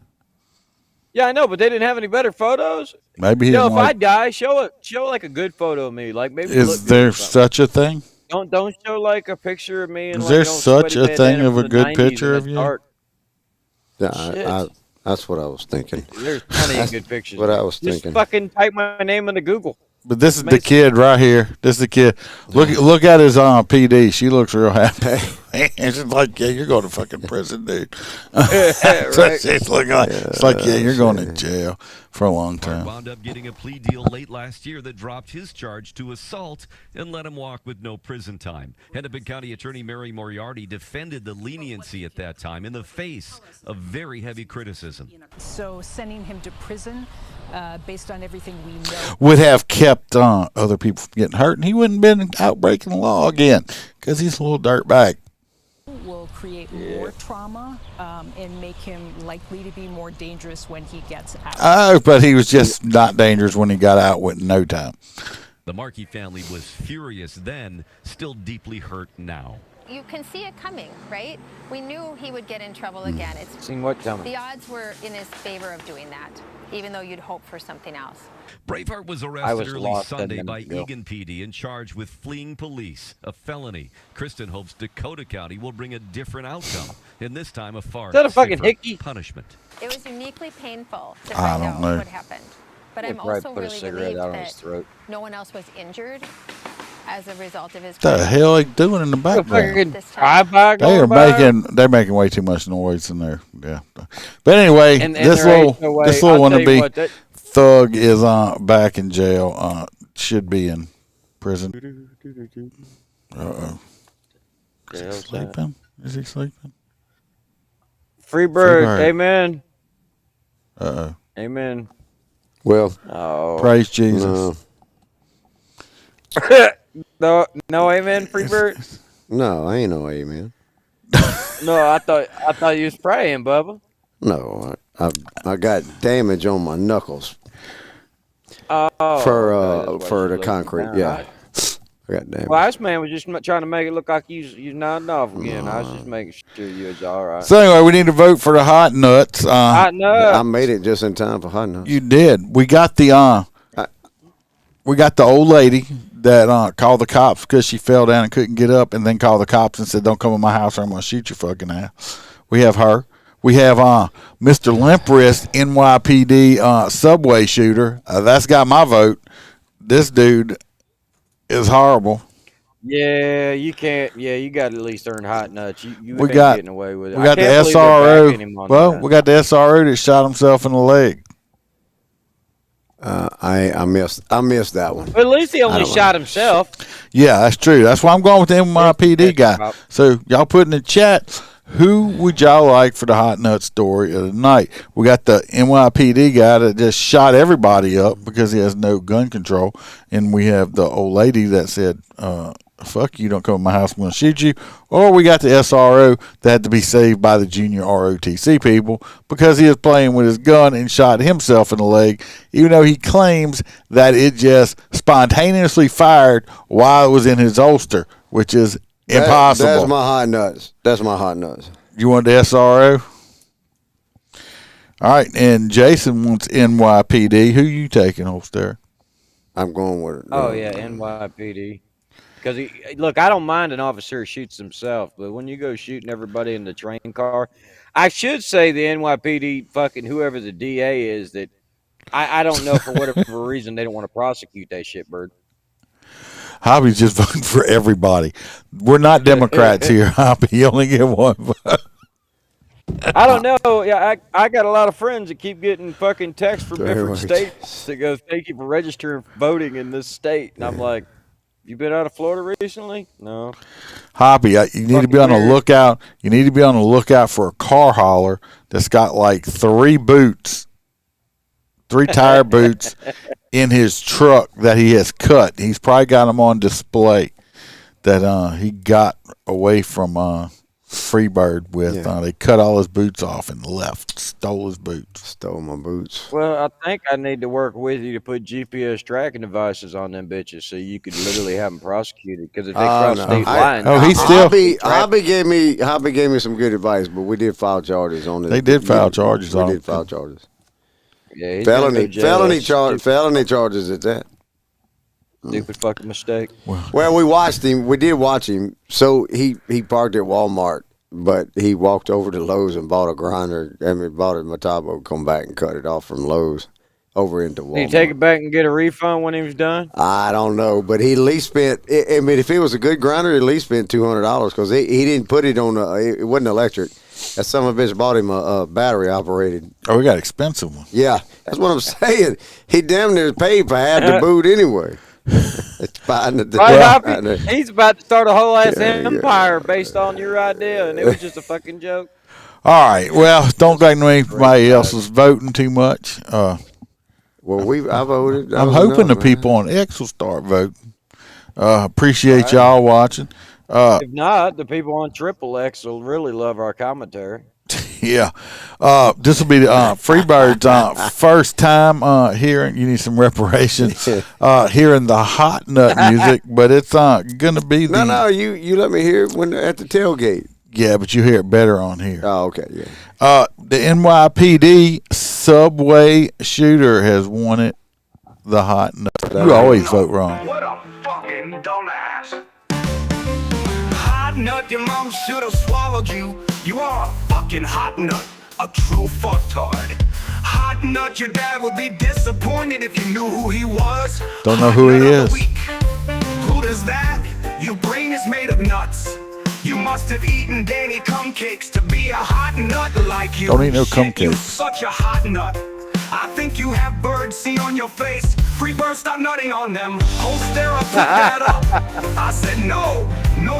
Yeah, I know, but they didn't have any better photos. Maybe he if didn't like- I die, show like a good photo of me. Like maybe. Is there such a thing? Don't show like a picture of me. And Is there such a thing of a good picture of you? Yeah, that's what I was thinking. There's plenty of good pictures. What I was Just thinking. fucking type my name into Google. But this is the kid right here. This is the kid. Look at his PD. She looks real happy. And she's like, yeah, you're going to fucking prison, dude. Right. It's like, yeah, you're going to jail for a long time. Wound up getting a plea deal late last year that dropped his charge to assault and let him walk with no prison time. Hennepin County Attorney Mary Moriarty defended the leniency at that time in the face of very heavy criticism. So sending him to prison, based on everything we know, would have kept other people from getting hurt, and he wouldn't have been out breaking the law again because he's a little dirtbag. will create more trauma and make him likely to be more dangerous when he gets out. Oh, but he was just not dangerous when he got out with no time. The Markey family was furious then, still deeply hurt now. You can see it coming, right? We knew he would get in trouble again. It's Seen what coming? The odds were in his favor of doing that, even though you'd hope for something else. Braveheart was arrested early Sunday by Eagan PD and charged with fleeing police, a felony. Kristen hopes Dakota County will bring a different outcome, and this time a far safer punishment. It was uniquely painful to I find don't out know. what happened. But I'm probably also put a really cigarette relieved out on his that throat. no one else was injured as a result of his What the crime. hell are they doing in the background? They're making way too much noise in there. Yeah, but anyway, And this there little ain't no way. this I'll little tell you wannabe what, that- thug is back in jail. Should be in prison. Is he sleeping? Is he sleeping? Free bird. Free bird. Amen. Well, Amen. Praise Jesus. No, amen, free bird. No, I ain't no amen. No, I thought you was praying, Bubba. No, I got damage on my knuckles Oh, for the concrete. down. Yeah, I got damage. Well, Iceman was just trying to make it look like you nodding off again. I was just making sure you was all right. So anyway, we need to vote for the hot nuts. Hot nuts. I made it just in time for hot nuts. You did. We got the old lady that called the cops because she fell down and couldn't get up, and then called the cops and said, "Don't come in my house or I'm gonna shoot your fucking ass." We have her. We have Mr. Limp-Wrist, NYPD subway shooter. That's got my vote. This dude is horrible. Yeah, you can't. Yeah, you got to at least earn hot nuts. You We ain't got getting away with it. we got the SRO. Well, we got the SRO that shot himself in the leg. I missed that one. But at least he only shot himself. Yeah, that's true. That's why I'm going with the NYPD guy. So y'all put in the chat, who would y'all like for the hot nut story of the night? We got the NYPD guy that just shot everybody up because he has no gun control, and we have the old lady that said, "Fuck you! Don't come to my house. I'm gonna shoot you." Or we got the SRO that had to be saved by the junior ROTC people because he was playing with his gun and shot himself in the leg, even though he claims that it just spontaneously fired while it was in his holster, which is impossible. That's my hot nuts. That's my hot nuts. You want the SRO? All right, and Jason wants NYPD. Who you taking, Holster? I'm going with it. Oh yeah, NYPD. Because look, I don't mind an officer who shoots himself, but when you go shooting everybody in the train car, I should say the NYPD fucking whoever the DA is that I don't know for whatever reason they don't want to prosecute that shit, Bird. Hobby's just voting for everybody. We're not Democrats here, Hobby. You only get one vote. I don't know. Yeah, I got a lot of friends that keep getting fucking texts from different states that go, "Thank you for registering voting in this state," and I'm like, "You been out of Florida recently?" No. Hobby, you need to be on the lookout. You need to be on the lookout for a car hauler that's got like 3 tire boots in his truck that he has cut. He's probably got them on display that he got away from Freebird with. They cut all his boots off and left. Stole his boots. Stole my boots. Well, I think I need to work with you to put GPS tracking devices on them bitches so you could literally have them prosecuted. Because if they cross state lines, Hobby gave me some good advice, but we did file charges on it. They did file charges on it. We did file charges. Yeah, felony charges at that. Stupid fucking mistake. Well, we watched him. We did watch him. So he parked at Walmart, but he walked over to Lowe's and bought a grinder. Bought a Metabo, come back and cut it off from Lowe's over into Walmart. Did he take it back and get a refund when he was done? I don't know, but he at least spent. I mean, if it was a good grinder, he at least spent $200 because he didn't put it on. It wasn't electric. That son of a bitch bought him a battery operated. Oh, we got an expensive one. Yeah, that's what I'm saying. He damn near paid for half the boot anyway. It's he's about to start a whole ass empire based on your idea, and it was just a fucking joke. All right. Well, don't think anybody else is voting too much. Well, I voted. I'm hoping the people on X will start voting. Appreciate y'all watching. If not, the people on Triple X will really love our commentary. Yeah. This will be Freebird's first time hearing. You need some reparations. Hearing the hot nut music, but it's gonna be the. No. You let me hear it when at the tailgate. Yeah, but you hear it better on here. Oh, okay. Yeah. The NYPD subway shooter has won it. The hot nut. You always vote wrong. What a fucking dumbass. Hot nut, your mom should have swallowed you. You are a fucking hot nut, a true fucktard. Hot nut, your dad would be disappointed if you knew who he was. Don't know who he is. Who does that? Your brain is made of nuts. You must have eaten Danny cum cakes to be a hot nut like you. Don't eat no cum You're cakes. such a hot nut. I think you have bird seed on your face. Freebird, stop nutting on them. Holster, put that up. I said no,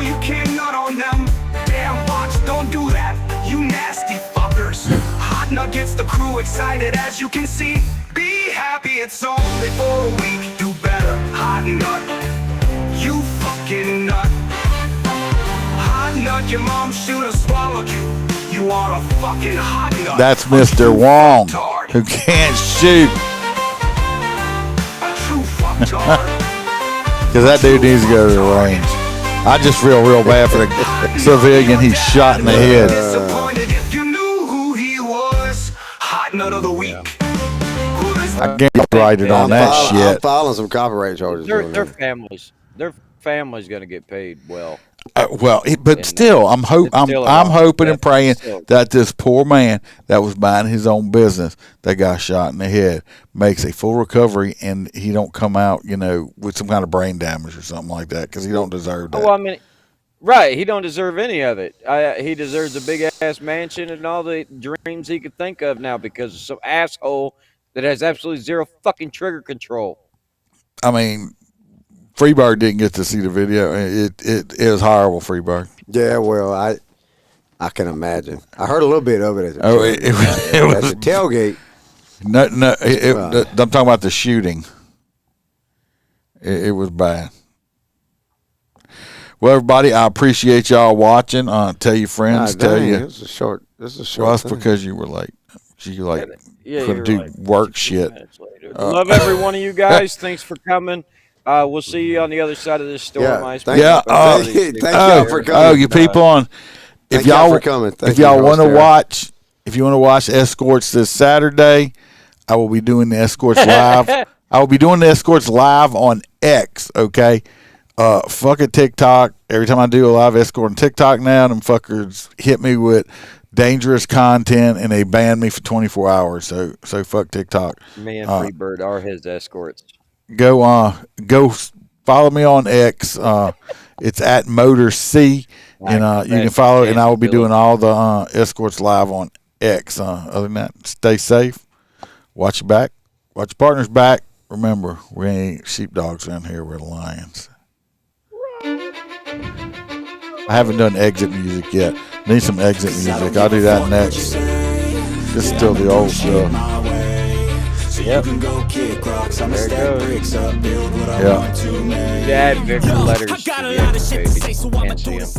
you can't nut on them. Damn bots, don't do that, you nasty fuckers. Hot nut gets the crew excited, as you can see. Be happy, it's only for a week. Do better, hot nut. You fucking nut. Hot nut, your mom should have swallowed you. You are a fucking hot nut. That's Mr. Wong, who can't shoot. A true fucktard. Because that dude needs to go to the range. I just feel real bad for the civilian he shot in the head. Disappointed if you knew who he was. Hot nut of the week. I get copyrighted on that shit. I'm filing some copyright charges. Their family's gonna get paid well. But still, I'm hoping and praying that this poor man that was minding his own business that got shot in the head makes a full recovery and he don't come out, with some kind of brain damage or something like that because he don't deserve that. Well, I mean, right? He don't deserve any of it. He deserves a big ass mansion and all the dreams he could think of now because of some asshole that has absolutely zero fucking trigger control. I mean, Freebird didn't get to see the video. It was horrible, Freebird. Yeah, well, I can imagine. I heard a little bit of it at the tailgate. No, I'm talking about the shooting. It was bad. Well, everybody, I appreciate y'all watching. Tell your friends. Tell you. This is a short. Well, that's because you were late. You couldn't do work shit. Love every one of you guys. Thanks for coming. We'll see you on the other side of this storm. Thank y'all for coming. You people on. If y'all want to watch, Escorts this Saturday, I will be doing the Escorts live. I will be doing the Escorts live on X. Okay, fucking TikTok. Every time I do a live escort on TikTok now, them fuckers hit me with dangerous content and they ban me for 24 hours. So fuck TikTok. Me and Freebird are his escorts. Go follow me on X. It's at MotorC, and you can follow. And I will be doing all the escorts live on X. Other than that, stay safe. Watch your back. Watch your partner's back. Remember, we ain't sheepdogs around here. We're lions. I haven't done exit music yet. Need some exit music. I'll do that next. This is still the old stuff. Yep. There it goes. Yeah. Dad, Victor letters to the exit page. Can't see 'em.